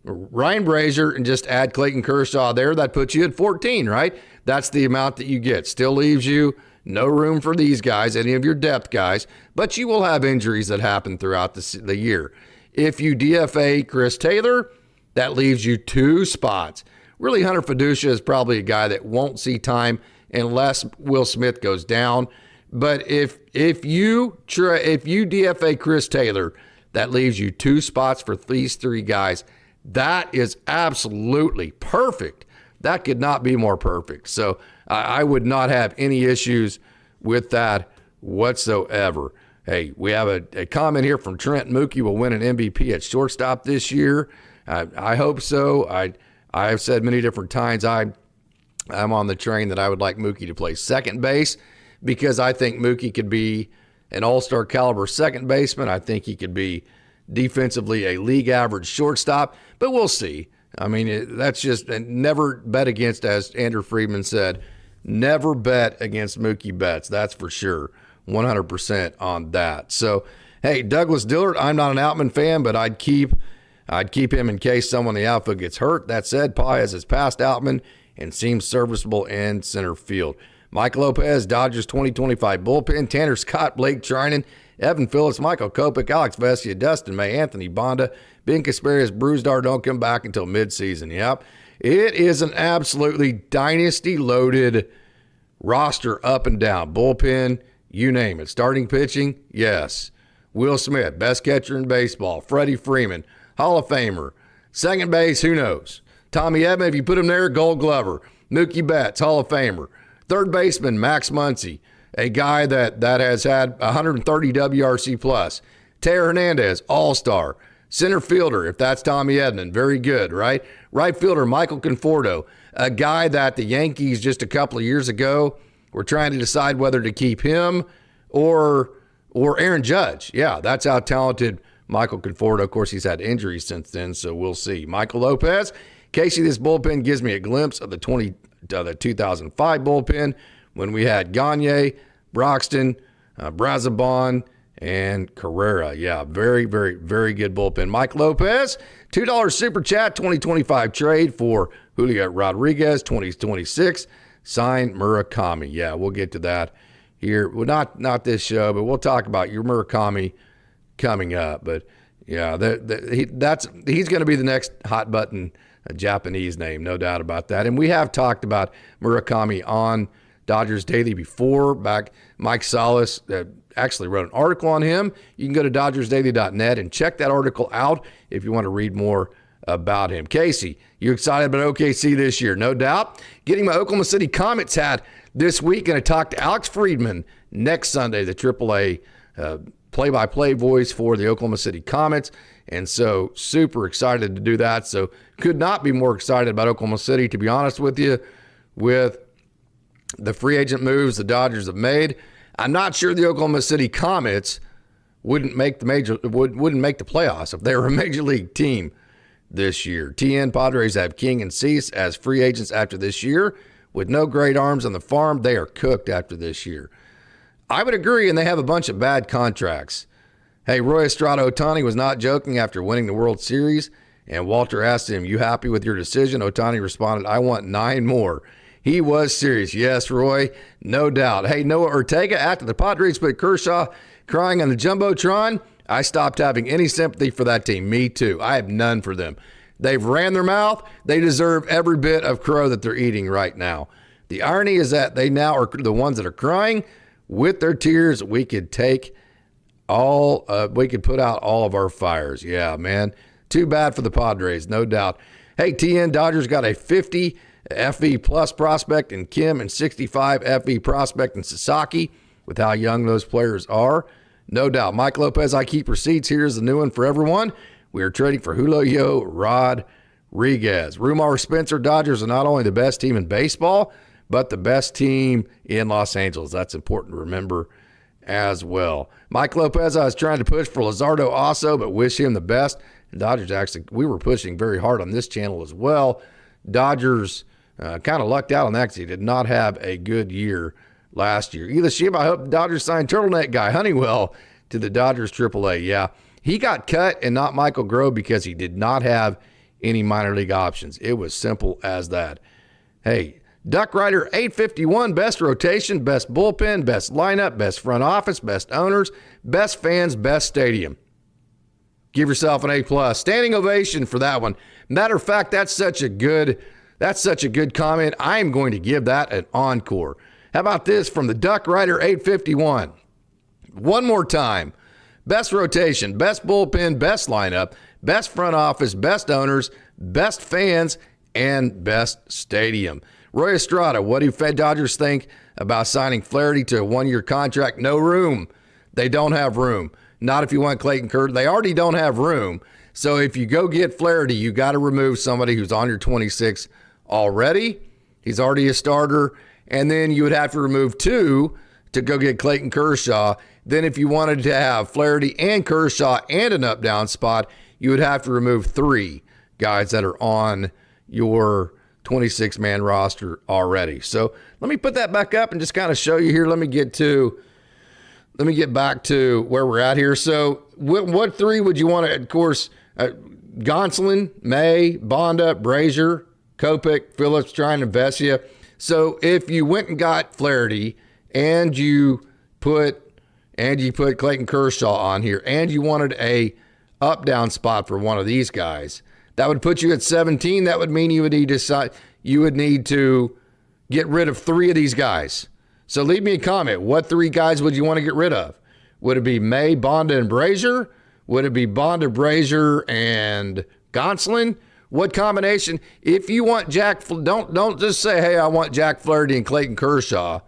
Ryan Brazier and just add Clayton Kershaw there, that puts you at 14, right? That's the amount that you get. Still leaves you no room for these guys, any of your depth guys, but you will have injuries that happen throughout the year. If you DFA Chris Taylor, that leaves you 2 spots. Really, Hunter Fiducia is probably a guy that won't see time unless Will Smith goes down. But if you DFA Chris Taylor, that leaves you 2 spots for these 3 guys. That is absolutely perfect. That could not be more perfect. So I would not have any issues with that whatsoever. Hey, we have a comment here from Trent. Mookie will win an MVP at shortstop this year. I hope so. I have said many different times I'm on the train that I would like Mookie to play second base because I think Mookie could be an all-star caliber second baseman. I think he could be defensively a league average shortstop, but we'll see. I mean, that's just never bet against, as Andrew Freeman said, never bet against Mookie Betts. That's for sure. 100% on that. So, hey, Douglas Dillard, I'm not an Outman fan, but I'd keep him in case someone in the outfield gets hurt. That said, Paez has passed Outman and seems serviceable in center field. Mike Lopez, Dodgers 2025 bullpen. Tanner Scott, Blake Trinan, Evan Phillips, Michael Kopech, Alex Vesia, Dustin May, Anthony Bonda, Ben Kasparius, Brusdar don't come back until midseason. Yep. It is an absolutely dynasty-loaded roster up and down. Bullpen, you name it. Starting pitching, yes. Will Smith, best catcher in baseball. Freddie Freeman, Hall of Famer. Second base, who knows? Tommy Edman, if you put him there, Gold Glover. Mookie Betts, Hall of Famer. Third baseman, Max Muncy, a guy that has had 130 WRC plus. Teo Hernandez, all-star. Center fielder, if that's Tommy Edman, very good, right? Right fielder, Michael Conforto, a guy that the Yankees just a couple of years ago were trying to decide whether to keep him or Aaron Judge. Yeah, that's how talented Michael Conforto. Of course, he's had injuries since then, so we'll see. Michael Lopez, Casey, this bullpen gives me a glimpse of the 2005 bullpen when we had Gagne, Broxton, Brazabon, and Carrera. Yeah, very, very, very good bullpen. Mike Lopez, $2 super chat, 2025 trade for Julio Rodriguez, 2026. Sign Murakami. Yeah, we'll get to that here. Well, not this show, but we'll talk about your Murakami coming up. But yeah, he's going to be the next hot button Japanese name, no doubt about that. And we have talked about Murakami on Dodgers Daily before. Back, Mike Salas actually wrote an article on him. You can go to DodgersDaily.net and check that article out if you want to read more about him. Casey, you excited about OKC this year? No doubt. Getting my Oklahoma City Comets hat this week. Going to talk to Alex Friedman next Sunday, the AAA play-by-play voice for the Oklahoma City Comets. And so super excited to do that. So could not be more excited about Oklahoma City, to be honest with you, with the free agent moves the Dodgers have made. I'm not sure the Oklahoma City Comets wouldn't make the playoffs if they were a major league team this year. TN Padres have King and Cease as free agents after this year. With no great arms on the farm, they are cooked after this year. I would agree, and they have a bunch of bad contracts. Hey, Roy Estrada Ohtani was not joking after winning the World Series, and Walter asked him, "You happy with your decision?" Ohtani responded, "I want 9 more." He was serious. Yes, Roy, no doubt. Hey, Noah Ortega, after the Padres put Kershaw crying on the Jumbotron, I stopped having any sympathy for that team. Me too. I have none for them. They've ran their mouth. They deserve every bit of crow that they're eating right now. The irony is that they now are the ones that are crying. With their tears, we could put out all of our fires. Yeah, man. Too bad for the Padres, no doubt. Hey, TN, Dodgers got a 50 FV plus prospect in Kim and 65 FV prospect in Sasaki. With how young those players are, No doubt. Mike Lopez, I keep receipts. Here's the new one for everyone. We are trading for Julio Rodriguez. Rumar Spencer, Dodgers are not only the best team in baseball, but the best team in Los Angeles. That's important to remember as well. Mike Lopez, I was trying to push for Luzardo also, but wish him the best. And Dodgers actually, we were pushing very hard on this channel as well. Dodgers kind of lucked out on that because he did not have a good year last year. Either Shib, I hope the Dodgers signed turtleneck guy Honeywell to the Dodgers AAA. Yeah, he got cut and not Michael Grove because he did not have any minor league options. It was simple as that. Hey, Duck Rider 851, best rotation, best bullpen, best lineup, best front office, best owners, best fans, best stadium. Give yourself an A+. Standing ovation for that one. Matter of fact, that's such a good comment. I am going to give that an encore. How about this from the Duck Rider 851? One more time. Best rotation, best bullpen, best lineup, best front office, best owners, best fans, and best stadium. Roy Estrada, what do Dodgers think about signing Flaherty to a one-year contract? No room. They don't have room. Not if you want Clayton Kershaw. They already don't have room. So if you go get Flaherty, you got to remove somebody who's on your 26 already. He's already a starter. And then you would have to remove 2 to go get Clayton Kershaw. Then if you wanted to have Flaherty and Kershaw and an up-down spot, you would have to remove 3 guys that are on your 26-man roster already. So let me put that back up and just kind of show you here. Let me get back to where we're at here. So what 3 would you want to, of course, Gonsolin, May, Bonda, Brazier, Kopech, Phillips, trying to invest you. So if you went and got Flaherty and you put Clayton Kershaw on here and you wanted a up-down spot for one of these guys, that would put you at 17. That would mean you would need to get rid of 3 of these guys. So leave me a comment. What 3 guys would you want to get rid of? Would it be May, Bonda, and Brazier? Would it be Bonda, Brazier, and Gonsolin? What combination? If you want don't just say, hey, I want Jack Flaherty and Clayton Kershaw.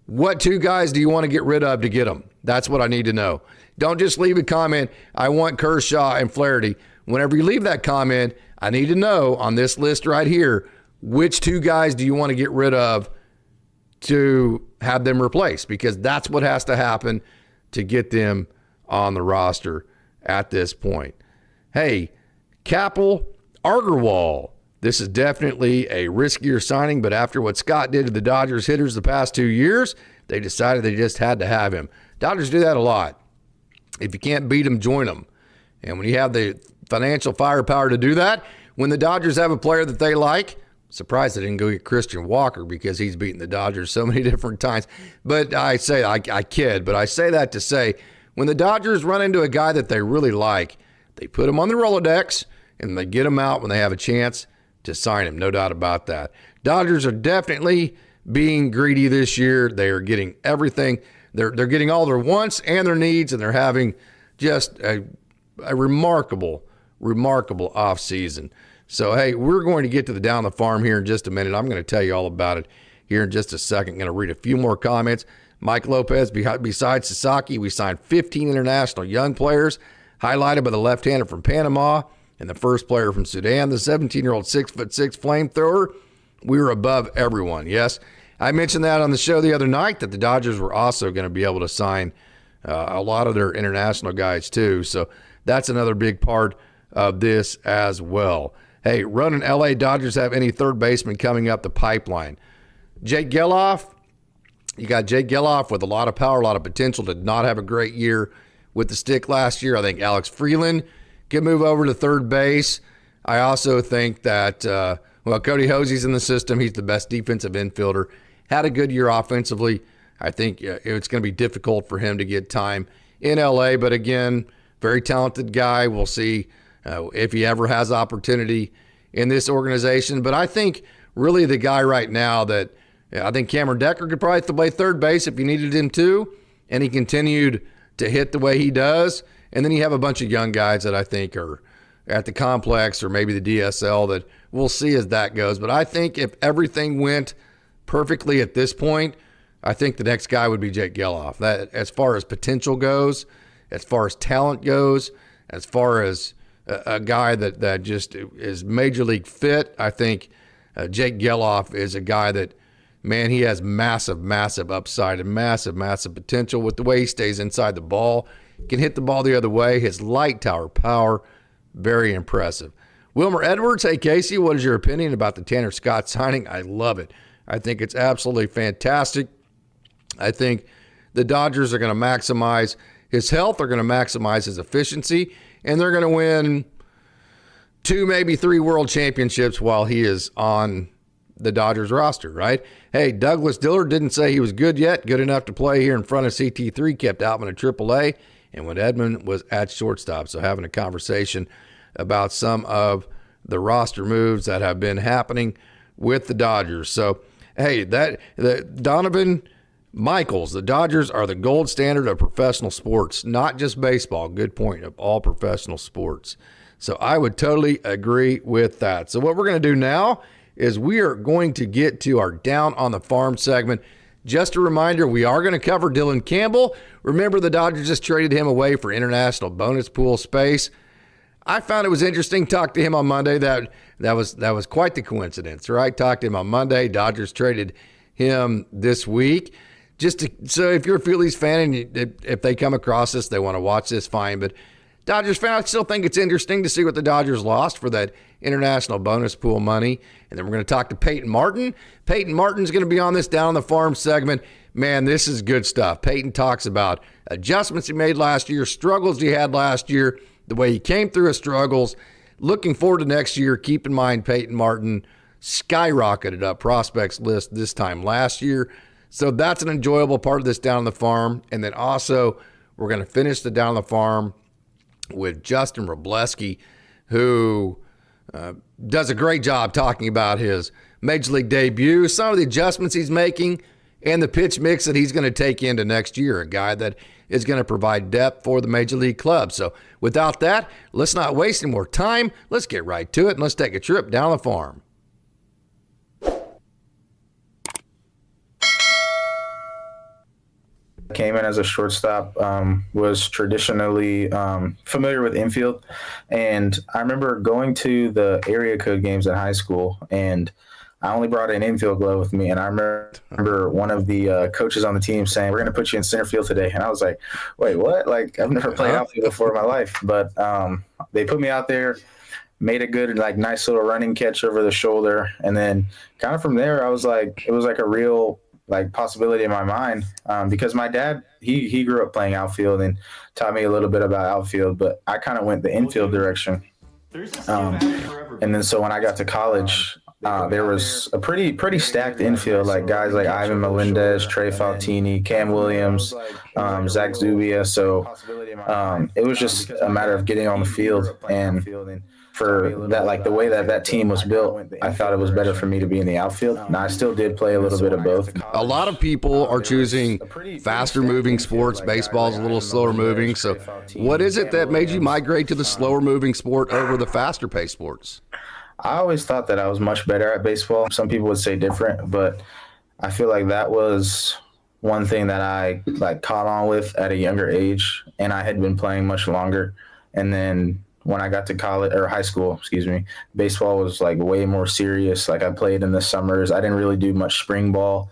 What 2 guys do you want to get rid of to get them? That's what I need to know. Don't just leave a comment, I want Kershaw and Flaherty. Whenever you leave that comment, I need to know on this list right here, which 2 guys do you want to get rid of to have them replaced? Because that's what has to happen to get them on the roster at this point. Hey, Capel, Agarwal. This is definitely a riskier signing, but after what Scott did to the Dodgers hitters the past 2 years, they decided they just had to have him. Dodgers do that a lot. If you can't beat them, join them. And when you have the financial firepower to do that, when the Dodgers have a player that they like, surprised they didn't go get Christian Walker because he's beaten the Dodgers so many different times. But I kid, but I say that to say, when the Dodgers run into a guy that they really like, they put him on the Rolodex and they get him out when they have a chance to sign him. No doubt about that. Dodgers are definitely being greedy this year. They are getting everything. They're getting all their wants and their needs, and they're having just a remarkable offseason. So, hey, we're going to get to the Down the Farm here in just a minute. I'm going to tell you all about it here in just a second. I'm going to read a few more comments. Mike Lopez, besides Sasaki, we signed 15 international young players, highlighted by the left-hander from Panama and the first player from Sudan, the 17-year-old 6'6" flamethrower. We were above everyone, yes. I mentioned that on the show the other night that the Dodgers were also going to be able to sign a lot of their international guys too. So that's another big part of this as well. Hey, running LA Dodgers have any third baseman coming up the pipeline? Jake Geloff. You got Jake Geloff with a lot of power, a lot of potential. Did not have a great year with the stick last year. I think Alex Freeman can move over to third base. I also think that, Cody Hosey's in the system. He's the best defensive infielder. Had a good year offensively. I think it's going to be difficult for him to get time in LA. But again, very talented guy. We'll see if he ever has opportunity in this organization. But I think really the guy right now that I think Cameron Decker could probably play third base if you needed him to, and he continued to hit the way he does. And then you have a bunch of young guys that I think are at the complex or maybe the DSL that we'll see as that goes. But I think if everything went perfectly at this point, I think the next guy would be Jake Geloff. That, as far as potential goes, as far as talent goes, as far as a guy that just is major league fit, I think Jake Geloff is a guy that, man, he has massive, massive upside and massive, massive potential with the way he stays inside the ball. Can hit the ball the other way. His light tower power, very impressive. Wilmer Edwards, hey, Casey, what is your opinion about the Tanner Scott signing? I love it. I think it's absolutely fantastic. I think the Dodgers are going to maximize his health. They're going to maximize his efficiency, and they're going to win 2, maybe 3 world championships while he is on the Dodgers roster, right? Hey, Douglas Dillard didn't say he was good yet, good enough to play here in front of CT3, kept Outman at AAA, and when Edman was at shortstop. So having a conversation about some of the roster moves that have been happening with the Dodgers. So, hey, the Donovan Michaels, the Dodgers are the gold standard of professional sports, not just baseball. Good point, of all professional sports. So I would totally agree with that. So what we're going to do now is we are going to get to our Down on the Farm segment. Just a reminder, we are going to cover Dylan Campbell. Remember, the Dodgers just traded him away for international bonus pool space. I found it was interesting. Talked to him on Monday. That was quite the coincidence, right? Talked to him on Monday. Dodgers traded him this week. So if you're a Phillies fan and if they come across this, they want to watch this, fine. But Dodgers fan, I still think it's interesting to see what the Dodgers lost for that international bonus pool money. And then we're going to talk to Peyton Martin. Peyton Martin's going to be on this Down on the Farm segment. Man, this is good stuff. Peyton talks about adjustments he made last year, struggles he had last year, the way he came through his struggles. Looking forward to next year. Keep in mind, Peyton Martin skyrocketed up prospects list this time last year. So that's an enjoyable part of this Down on the Farm. And then also, we're going to finish the Down on the Farm with Justin Robleski, who does a great job talking about his Major League debut, some of the adjustments he's making, and the pitch mix that he's going to take into next year, a guy that is going to provide depth for the Major League club. So without that, let's not waste any more time. Let's get right to it, and let's take a trip down the farm. Came in as a shortstop, was traditionally familiar with infield. And I remember going to the area code games in high school, and I only brought an infield glove with me. And I remember one of the coaches on the team saying, "We're going to put you in center field today." And I was like, wait, what? Like, I've never played outfield before in my life. But they put me out there, made a good, like, nice little running catch over the shoulder. And then kind of from there, I was like, it was like a real possibility in my mind, because my dad, he grew up playing outfield and taught me a little bit about outfield, but I kind of went the infield direction. And then so when I got to college, there was a pretty stacked infield, like guys like Ivan Melendez, Trey Faltini, Cam Williams, Zach Zubia. So it was just a matter of getting on the field. And for that, like the way that team was built, I thought it was better for me to be in the outfield. Now, I still did play a little bit of both. A lot of people are choosing faster moving sports. Baseball's a little slower moving. So what is it that made you migrate to the slower moving sport over the faster paced sports? I always thought that I was much better at baseball. Some people would say different, but I feel like that was one thing that I caught on with at a younger age, and I had been playing much longer. And then when I got to college or high school, baseball was way more serious. Like, I played in the summers. I didn't really do much spring ball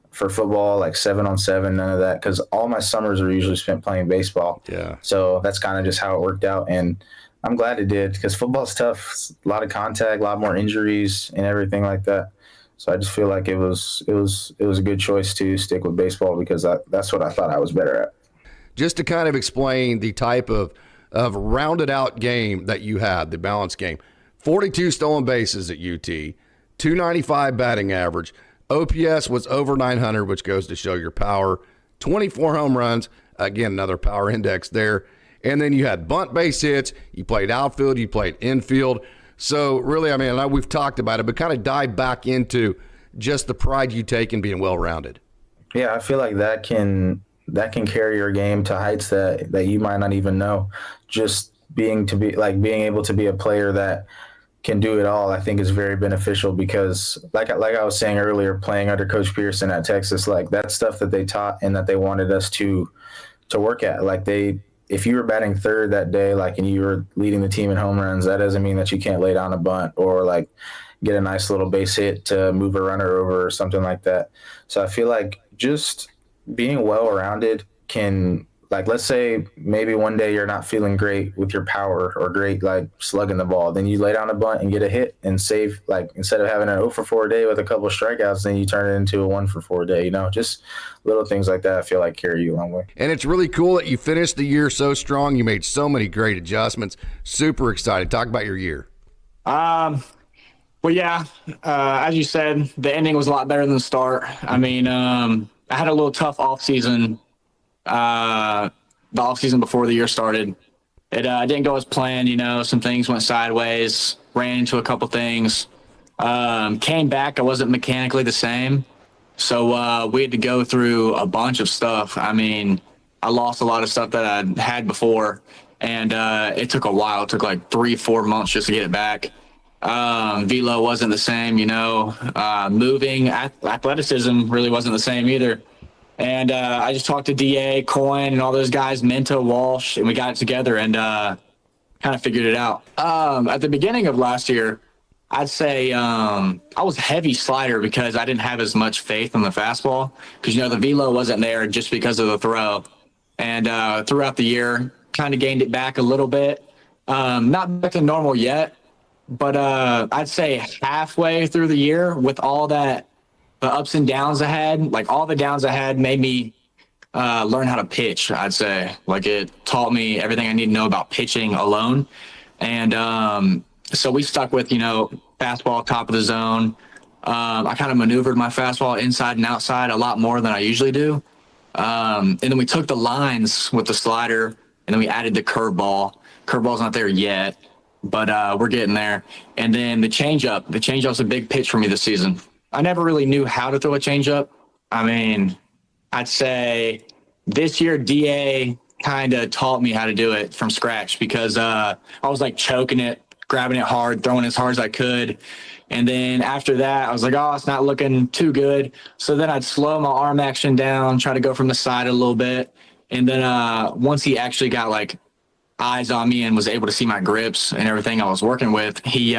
for football, like 7-on-7, none of that, because all my summers are usually spent playing baseball. Yeah. So that's kind of just how it worked out. And I'm glad it did, because football's tough. It's a lot of contact, a lot more injuries and everything like that. So I just feel like it was a good choice to stick with baseball, because that's what I thought I was better at. Just to kind of explain the type of rounded out game that you had, the balanced game. 42 stolen bases at UT, 295 batting average. OPS was over 900, which goes to show your power. 24 home runs, again, another power index there. And then you had bunt base hits. You played outfield, you played infield. So really, I mean, I know we've talked about it, but kind of dive back into just the pride you take in being well-rounded. Yeah, I feel like that can carry your game to heights that you might not even know. Just being able to be a player that can do it all, I think is very beneficial because, like I was saying earlier, playing under Coach Pearson at Texas, like that's stuff that they taught and that they wanted us to work at. Like if you were batting third that day, like, and you were leading the team in home runs, that doesn't mean that you can't lay down a bunt or like get a nice little base hit to move a runner over or something like that. So I feel like just being well-rounded can, like, let's say maybe one day you're not feeling great with your power or great, like, slugging the ball. Then you lay down a bunt and get a hit and save, like, instead of having an 0 for 4 day with a couple of strikeouts, then you turn it into a 1 for 4 day. You know, just little things like that I feel like carry you a long way. And it's really cool that you finished the year so strong. You made so many great adjustments. Super excited. Talk about your year. Well, yeah, as you said, the ending was a lot better than the start. I mean, I had a little tough offseason. The offseason before the year started, it didn't go as planned. You know, some things went sideways, ran into a couple things. Came back, I wasn't mechanically the same. So we had to go through a bunch of stuff. I mean, I lost a lot of stuff that I had before, and it took a while. It took like 3-4 months just to get it back. Velo wasn't the same, you know. Moving, athleticism really wasn't the same either. And I just talked to DA, Coyne, and all those guys, Minto, Walsh, and we got it together and kind of figured it out. At the beginning of last year, I'd say I was heavy slider because I didn't have as much faith in the fastball because, you know, the velo wasn't there just because of the throw. And throughout the year, kind of gained it back a little bit. Not back to normal yet, but I'd say halfway through the year with all that, the ups and downs I had, like all the downs I had made me learn how to pitch, I'd say. Like it taught me everything I need to know about pitching alone. And so we stuck with, you know, fastball, top of the zone. I kind of maneuvered my fastball inside and outside a lot more than I usually do. And then we took the lines with the slider, and then we added the curveball. Curveball's not there yet, but we're getting there. And then the changeup. The changeup's a big pitch for me this season. I never really knew how to throw a changeup. I mean, I'd say this year DA kind of taught me how to do it from scratch because I was like choking it, grabbing it hard, throwing as hard as I could. And then after that, I was like, oh, it's not looking too good. So then I'd slow my arm action down, try to go from the side a little bit. And then once he actually got like eyes on me and was able to see my grips and everything I was working with, he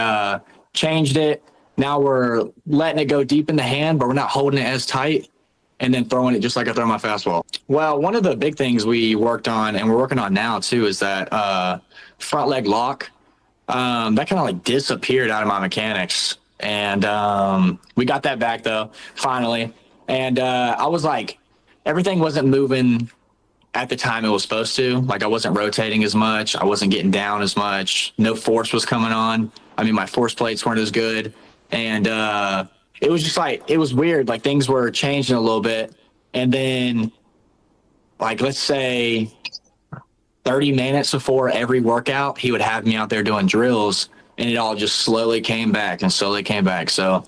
changed it. Now we're letting it go deep in the hand, but we're not holding it as tight and then throwing it just like I throw my fastball. Well, one of the big things we worked on and we're working on now too is that front leg lock. That kind of like disappeared out of my mechanics. And we got that back though, finally. And I was like, everything wasn't moving at the time it was supposed to. Like I wasn't rotating as much. I wasn't getting down as much. No force was coming on. I mean, my force plates weren't as good. And it was just like, it was weird. Like things were changing a little bit. And then like, let's say 30 minutes before every workout, he would have me out there doing drills and it all just slowly came back and slowly came back. So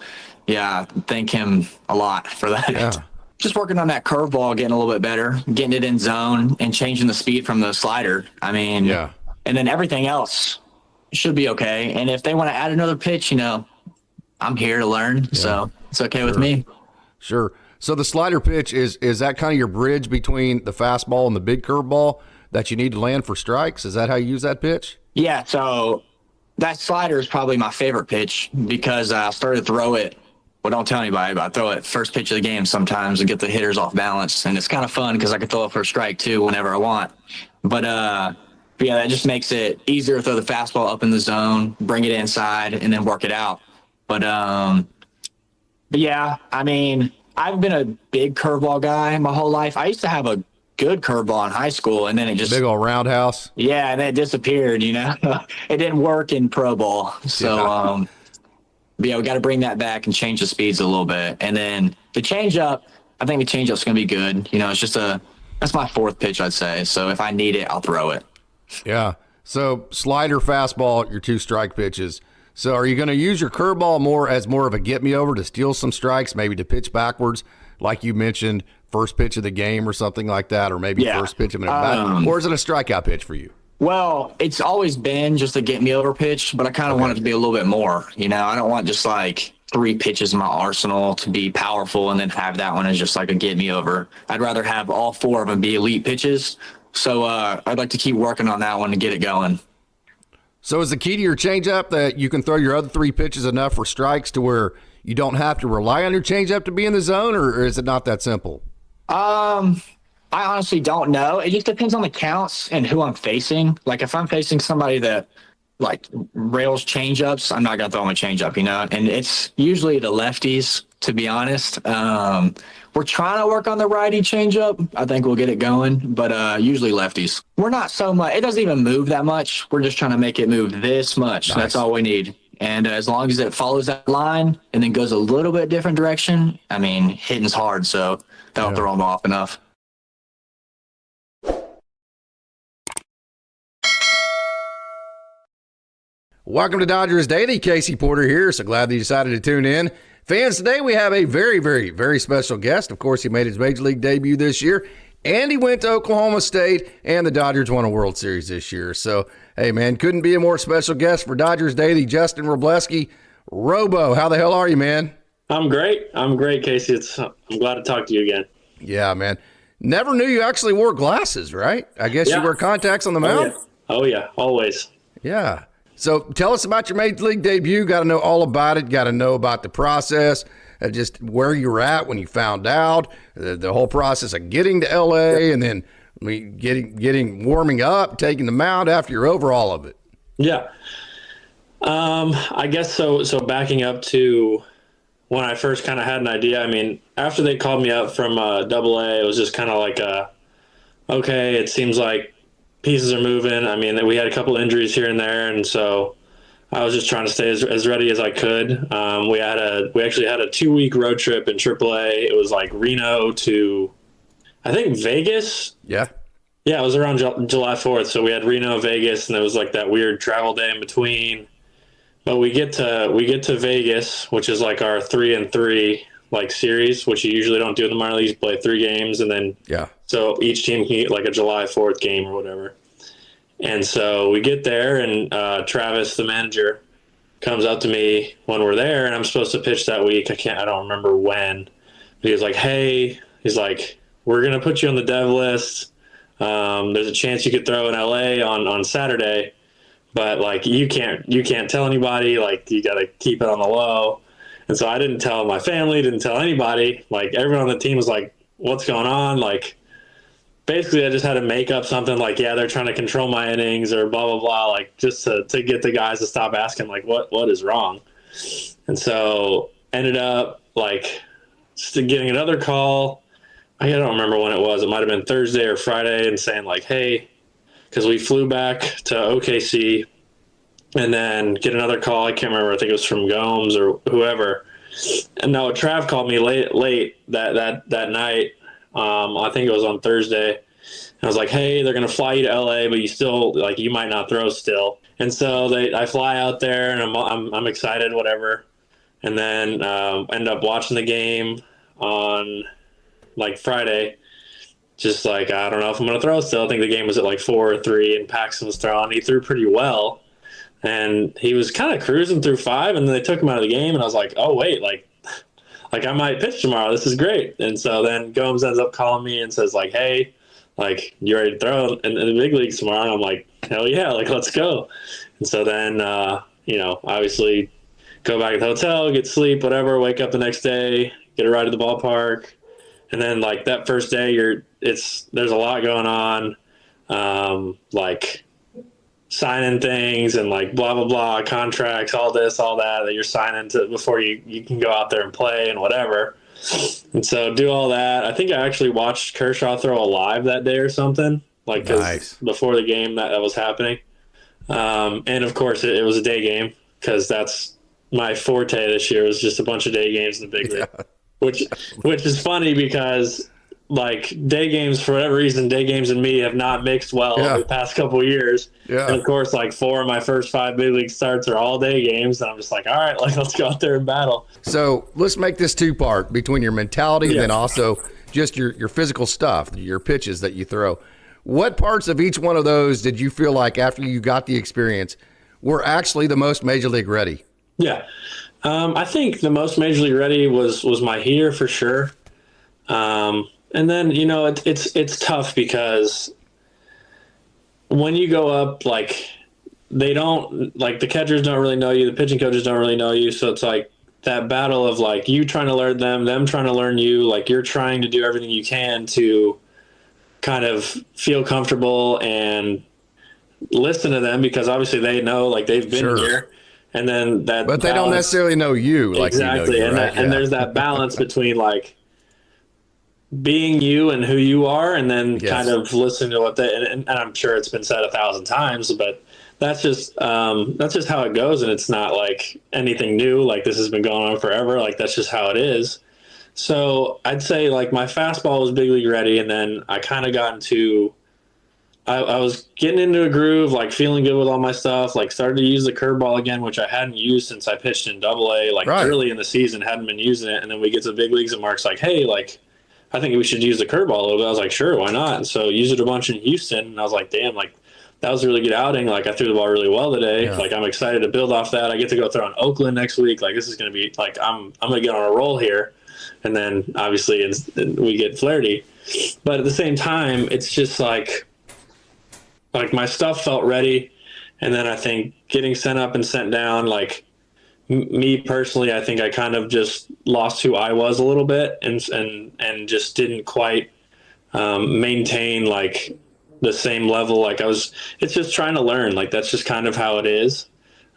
yeah, thank him a lot for that. Yeah. Just working on that curveball, getting a little bit better, getting it in zone and changing the speed from the slider. I mean, yeah. And then everything else should be okay. And if they want to add another pitch, you know, I'm here to learn. Yeah. So it's okay with me. Sure. So the slider pitch, is that kind of your bridge between the fastball and the big curveball that you need to land for strikes? Is that how you use that pitch? Yeah. So that slider is probably my favorite pitch because I started to throw it. Well, don't tell anybody, but I throw it first pitch of the game sometimes to get the hitters off balance. And it's kind of fun because I can throw it for a strike too whenever I want. But yeah, that just makes it easier to throw the fastball up in the zone, bring it inside, and then work it out. But yeah, I mean, I've been a big curveball guy my whole life. I used to have a good curveball in high school, and then it just big old roundhouse. Yeah, and then it disappeared. You know, it didn't work in pro ball. So yeah, we got to bring that back and change the speeds a little bit. And then the changeup, I think the changeup's going to be good. You know, it's just that's my fourth pitch, I'd say. So if I need it, I'll throw it. Yeah. So slider, fastball, your two strike pitches. So are you going to use your curveball more of a get me over to steal some strikes, maybe to pitch backwards, like you mentioned, first pitch of the game or something like that, or maybe first pitch of an at bat, or is it a strikeout pitch for you? Well, it's always been just a get me over pitch, but I kind of want it to be a little bit more. You know, I don't want just like 3 pitches in my arsenal to be powerful and then have that one as just like a get me over. I'd rather have all 4 of them be elite pitches. So I'd like to keep working on that one to get it going. So is the key to your changeup that you can throw your other 3 pitches enough for strikes to where you don't have to rely on your changeup to be in the zone, or is it not that simple? I honestly don't know. It just depends on the counts and who I'm facing. Like if I'm facing somebody that like rails changeups, I'm not gonna throw him a changeup, you know. And it's usually the lefties, to be honest. We're trying to work on the righty changeup. I think we'll get it going, but usually lefties. We're not so much. It doesn't even move that much. We're just trying to make it move this much. Nice. That's all we need. And as long as it follows that line and then goes a little bit different direction, I mean, hitting's hard, so that'll throw them off enough. Welcome to Dodgers Daily. Casey Porter here. So glad that you decided to tune in. Fans, today we have a very, very, very special guest. Of course, he made his Major League debut this year, and he went to Oklahoma State, and the Dodgers won a World Series this year. So, hey, man, couldn't be a more special guest for Dodgers Daily, Justin Wrobleski. Robo, how the hell are you, man? I'm great. Casey. I'm glad to talk to you again. Yeah, man. Never knew you actually wore glasses, right? I guess you wear contacts on the mound? Oh, yeah. Always. Yeah. So tell us about your Major League debut. Got to know all about it. Got to know about the process, just where you're at when you found out, the whole process of getting to L.A. and then getting warming up, taking the mound after you're over all of it. Yeah. I guess so. So backing up to when I first kind of had an idea, I mean, after they called me up from Double-A, it was just kind of like, okay, it seems like pieces are moving. I mean, we had a couple injuries here and there, and so I was just trying to stay as ready as I could. We actually had a 2-week road trip in AAA. It was like Reno to, I think, Vegas. Yeah. Yeah, it was around July 4th. So we had Reno, Vegas, and it was like that weird travel day in between. But we get to Vegas, which is like our 3-3 like series, which you usually don't do in the minor leagues. Play 3 games, and then so each team can get like a July 4th game or whatever. And so we get there, and Travis, the manager, comes up to me when we're there, and I'm supposed to pitch that week. I don't remember when. But he was like, "Hey," he's like, "we're gonna put you on the dev list. There's a chance you could throw in LA on Saturday, but like you can't tell anybody. Like you got to keep it on the low." And so I didn't tell my family, didn't tell anybody. Like everyone on the team was like, "What's going on?" Like basically I just had to make up something like, yeah, they're trying to control my innings or blah, blah, blah. Like just to get the guys to stop asking like, what is wrong? And so ended up like just getting another call. I don't remember when it was. It might've been Thursday or Friday, and saying like, hey, cause we flew back to OKC, and then get another call. I can't remember. I think it was from Gomes or whoever. And no, Trav called me late that night. I think it was on Thursday. And I was like, hey, they're going to fly you to LA, but you still like, you might not throw still. And so I fly out there, and I'm excited, whatever. And then, end up watching the game on like Friday. Just like, I don't know if I'm going to throw still. I think the game was at like 4-3, and Paxton was throwing. He threw pretty well. And he was kind of cruising through 5, and then they took him out of the game, and I was like, oh, wait, like I might pitch tomorrow. This is great. And so then Gomes ends up calling me and says like, hey, like you ready to throw in the big leagues tomorrow? And I'm like, hell yeah, like let's go. And so then, obviously go back to the hotel, get sleep, whatever, wake up the next day, get a ride to the ballpark. And then like that first day there's a lot going on. Like signing things and like blah, blah, blah, contracts, all this, all that you're signing to before you can go out there and play and whatever. And so do all that. I think I actually watched Kershaw throw a live that day or something, like nice. Before the game that was happening. And of course it was a day game, because that's my forte this year, was just a bunch of day games in the big league, which is funny because like day games, for whatever reason, day games and me have not mixed well over the past couple of years. Yeah. And of course, like 4 of my first 5 big league starts are all day games. And I'm just like, all right, like let's go out there and battle. So let's make this 2-part between your mentality and then also just your physical stuff, your pitches that you throw. What parts of each one of those did you feel like after you got the experience were actually the most major league ready? Yeah. I think the most major league ready was my heater for sure. And then, it's tough because when you go up, like, they don't, like, the catchers don't really know you, the pitching coaches don't really know you. So it's like that battle of, like, you trying to learn them trying to learn you. Like, you're trying to do everything you can to kind of feel comfortable and listen to them, because obviously they know, like, they've been here. And then that, but they don't necessarily know you. Like, exactly. You know you, right? And there's that balance between, like, being you and who you are, and then kind of listening to what they, and I'm sure it's been said 1,000 times, but that's just how it goes. And it's not like anything new. Like, this has been going on forever. Like, that's just how it is. So I'd say, like, my fastball was big league ready. And then I kind of got into, I was getting into a groove, like, feeling good with all my stuff, like, started to use the curveball again, which I hadn't used since I pitched in AA, like, early in the season, hadn't been using it. And then we get to the big leagues and Mark's like, hey, like, I think we should use the curveball a little bit. I was like, sure, why not? And so used it a bunch in Houston, and I was like, damn, like, that was a really good outing. Like, I threw the ball really well today. Yeah. Like, I'm excited to build off that. I get to go throw in Oakland next week. Like, this is going to be, like, I'm going to get on a roll here. And then, obviously, we get Flaherty. But at the same time, it's just like my stuff felt ready. And then I think getting sent up and sent down, like, me personally, I think I kind of just lost who I was a little bit, and just didn't quite maintain, like, the same level. Like, it's just trying to learn. Like, that's just kind of how it is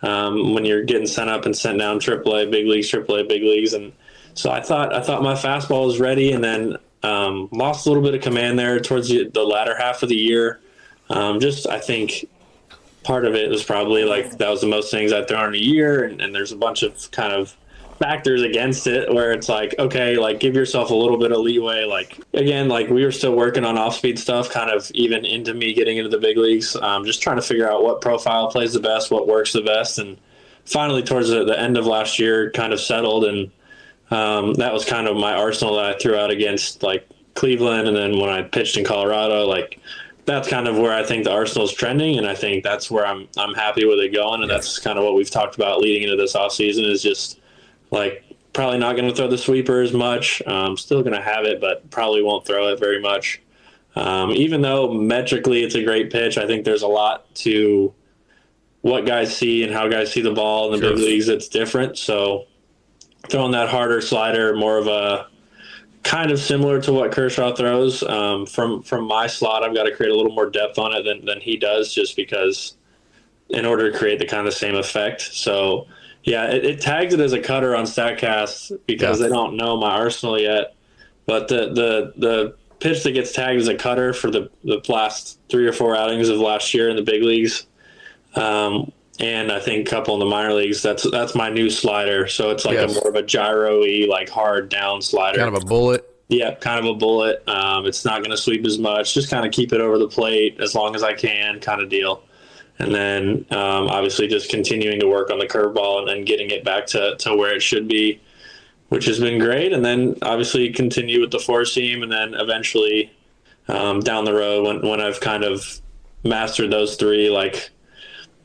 when you're getting sent up and sent down AAA, big leagues, AAA, big leagues. And so I thought my fastball was ready, and then lost a little bit of command there towards the latter half of the year. I think part of it was probably, like, that was the most things I'd thrown in a year, and there's a bunch of kind of factors against it where it's like, okay, like, give yourself a little bit of leeway. Like, again, like, we were still working on off-speed stuff kind of even into me getting into the big leagues, just trying to figure out what profile plays the best, what works the best. And finally towards the end of last year kind of settled, and that was kind of my arsenal that I threw out against, like, Cleveland, and then when I pitched in Colorado, like, that's kind of where I think the arsenal is trending, and I think that's where I'm happy with it going. And that's kind of what we've talked about leading into this offseason, is just, like, probably not going to throw the sweeper as much. Still going to have it, but probably won't throw it very much. Even though metrically it's a great pitch, I think there's a lot to what guys see and how guys see the ball in the big leagues that's different. So throwing that harder slider, more of a kind of similar to what Kershaw throws. From my slot, I've got to create a little more depth on it than he does, just because in order to create the kind of same effect. So yeah, it tags it as a cutter on StatCast because they don't know my arsenal yet. But the pitch that gets tagged as a cutter for the last 3 or 4 outings of last year in the big leagues, and I think a couple in the minor leagues, that's my new slider. So it's like a more of a gyro-y, like, hard down slider. Kind of a bullet. Yeah, kind of a bullet. It's not going to sweep as much. Just kind of keep it over the plate as long as I can, kind of deal. And then obviously just continuing to work on the curveball and then getting it back to where it should be, which has been great. And then obviously continue with the four seam, and then eventually down the road when I've kind of mastered those three, like,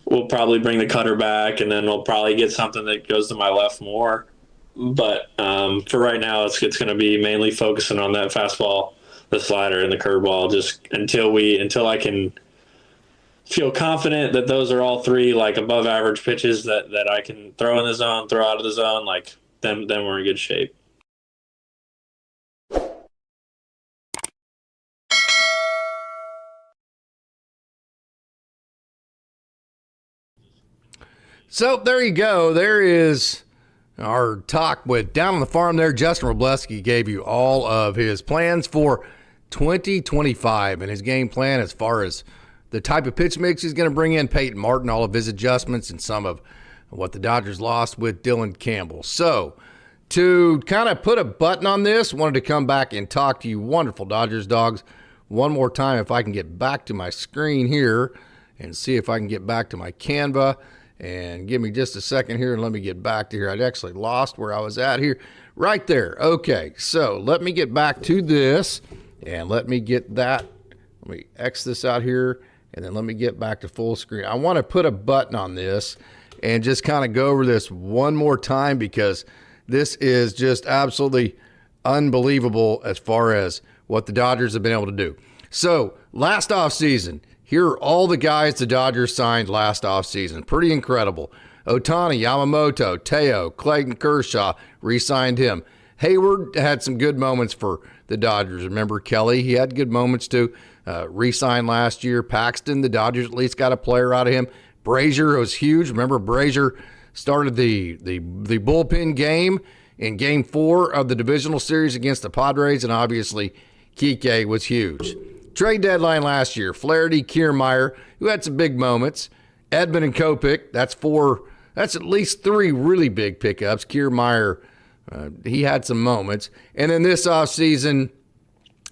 we'll probably bring the cutter back, and then we'll probably get something that goes to my left more. But for right now, it's going to be mainly focusing on that fastball, the slider, and the curveball, just until I can feel confident that those are all three, like, above average pitches that I can throw in the zone, throw out of the zone. Like, then we're in good shape. So there you go. There is our talk with Down on the Farm there. Justin Robleski gave you all of his plans for 2025 and his game plan as far as the type of pitch mix he's going to bring in, Peyton Martin, all of his adjustments, and some of what the Dodgers lost with Dylan Campbell. So to kind of put a button on this, wanted to come back and talk to you wonderful Dodgers dogs one more time. If I can get back to my screen here and see if I can get back to my Canva. And give me just a second here and let me get back to here. I'd actually lost where I was at here. Right there. Okay, so let me get back to this and let me get that. Let Let me X this out here, and then let me get back to full screen. I want to put a button on this and just kind of go over this one more time because this is just absolutely unbelievable as far as what the Dodgers have been able to do. So last offseason, here are all the guys the Dodgers signed last offseason. Pretty incredible. Ohtani, Yamamoto, Teo, Clayton Kershaw, re-signed him. Hayward had some good moments for the Dodgers. Remember Kelly? He had good moments too. Re-signed last year. Paxton, the Dodgers at least got a player out of him. Brazier was huge. Remember Brazier started the bullpen game in Game 4 of the divisional series against the Padres, and obviously Kike was huge. Trade deadline last year, Flaherty, Kiermaier, who had some big moments. Edman and Kopech, that's at least 3 really big pickups. Kiermaier, he had some moments. And then this offseason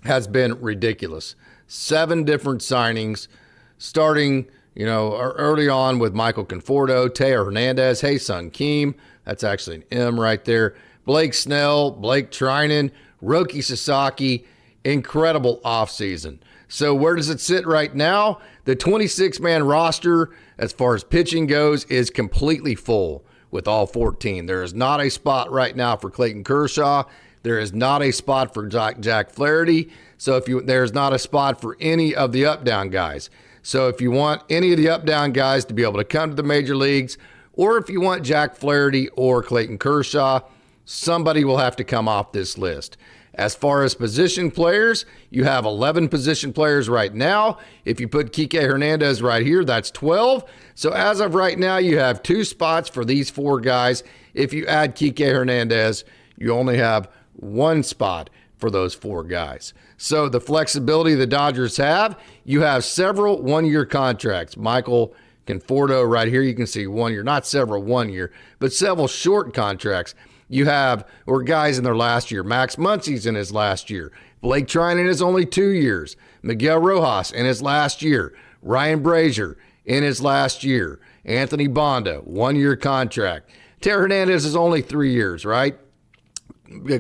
has been ridiculous. 7 different signings, starting early on with Michael Conforto, Teo Hernandez, Ha-Seong Kim, that's actually an M right there, Blake Snell, Blake Trinan, Roki Sasaki. Incredible offseason. So where does it sit right now? The 26-man roster, as far as pitching goes, is completely full with all 14. There is not a spot right now for Clayton Kershaw. There is not a spot for Jack Flaherty. So there's not a spot for any of the up-down guys. So if you want any of the up-down guys to be able to come to the major leagues, or if you want Jack Flaherty or Clayton Kershaw, somebody will have to come off this list. As far as position players, you have 11 position players right now. If you put Kike Hernandez right here, that's 12. So as of right now, you have 2 spots for these 4 guys. If you add Kike Hernandez, you only have 1 spot for those 4 guys. So the flexibility the Dodgers have, you have several one-year contracts. Michael Conforto right here, you can see 1 year, not several 1 year, but several short contracts. You have, or guys in their last year. Max Muncy's in his last year. Blake Trinan is only 2 years. Miguel Rojas in his last year. Ryan Brazier in his last year. Anthony Bonda, 1-year contract. Teo Hernandez is only 3 years, right?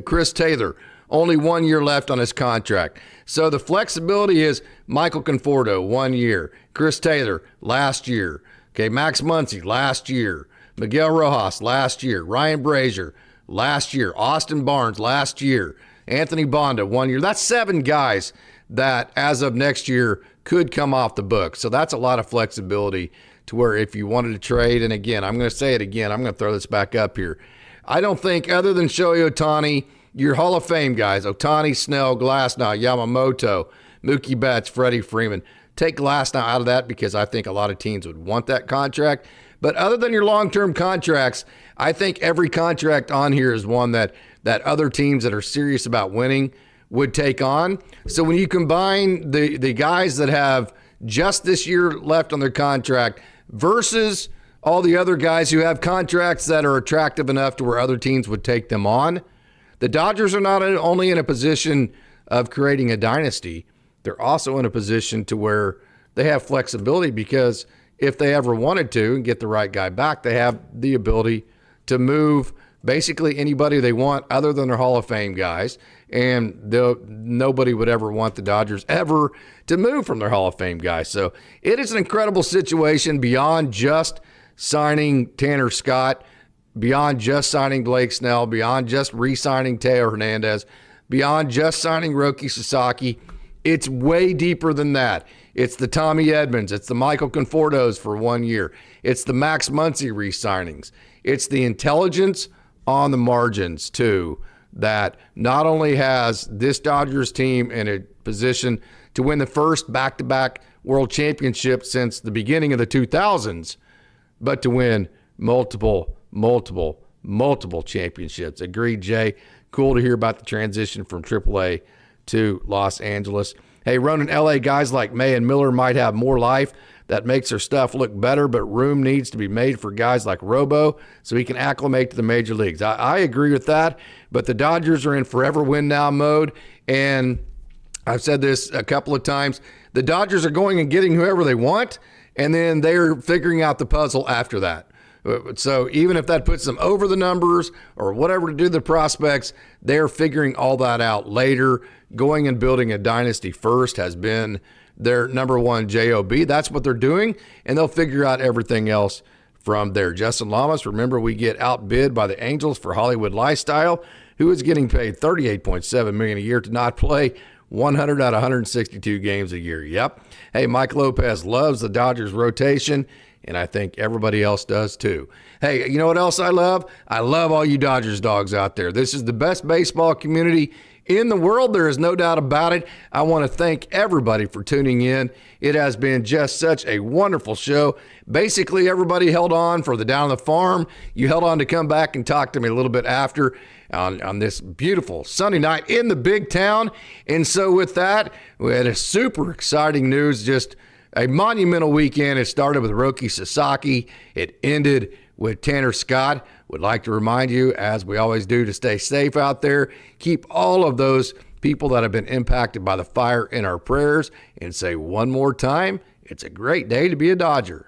Chris Taylor, only 1 year left on his contract. So the flexibility is Michael Conforto, 1 year. Chris Taylor, last year. Okay, Max Muncy, last year. Miguel Rojas, last year. Ryan Brazier, last year. Austin Barnes, last year. Anthony Bonda, 1 year. That's 7 guys that, as of next year, could come off the book. So that's a lot of flexibility to where if you wanted to trade, and again, I'm going to say it again, I'm going to throw this back up here. I don't think, other than Shohei Ohtani, your Hall of Fame guys, Ohtani, Snell, Glasnow, Yamamoto, Mookie Betts, Freddie Freeman, take Glasnow out of that because I think a lot of teams would want that contract. But other than your long-term contracts, I think every contract on here is one that other teams that are serious about winning would take on. So when you combine the guys that have just this year left on their contract versus all the other guys who have contracts that are attractive enough to where other teams would take them on, the Dodgers are not only in a position of creating a dynasty, they're also in a position to where they have flexibility because if they ever wanted to and get the right guy back, they have the ability to move basically anybody they want other than their Hall of Fame guys. And nobody would ever want the Dodgers ever to move from their Hall of Fame guys. So it is an incredible situation beyond just signing Tanner Scott, beyond just signing Blake Snell, beyond just re-signing Teo Hernandez, beyond just signing Roki Sasaki. It's way deeper than that. It's the Tommy Edmonds. It's the Michael Confortos for 1 year. It's the Max Muncy re-signings. It's the intelligence on the margins, too, that not only has this Dodgers team in a position to win the first back-to-back world championship since the beginning of the 2000s, but to win multiple championships. Agreed, Jay. Cool to hear about the transition from AAA to Los Angeles. Hey, running LA guys like May and Miller might have more life that makes their stuff look better, but room needs to be made for guys like Robo so he can acclimate to the major leagues. I agree with that, but the Dodgers are in forever win now mode, and I've said this a couple of times. The Dodgers are going and getting whoever they want, and then they're figuring out the puzzle after that. So even if that puts them over the numbers or whatever to do the prospects, they're figuring all that out later. Going and building a dynasty first has been their number one job. That's what they're doing, and they'll figure out everything else from there. Justin Lamas, remember, we get outbid by the Angels for Hollywood Lifestyle, who is getting paid $38.7 million a year to not play 100 out of 162 games a year. Yep. Hey, Mike Lopez loves the Dodgers rotation, and I think everybody else does too. Hey, you know what else I love? I love all you Dodgers dogs out there. This is the best baseball community in the world. There is no doubt about it. I want to thank everybody for tuning in. It has been just such a wonderful show. Basically, everybody held on for the Down on the Farm. You held on to come back and talk to me a little bit after on this beautiful Sunday night in the big town. And so with that, we had a super exciting news, just a monumental weekend. It started with Roki Sasaki. It ended with Tanner Scott. Would like to remind you, as we always do, to stay safe out there. Keep all of those people that have been impacted by the fire in our prayers, and say one more time, it's a great day to be a Dodger.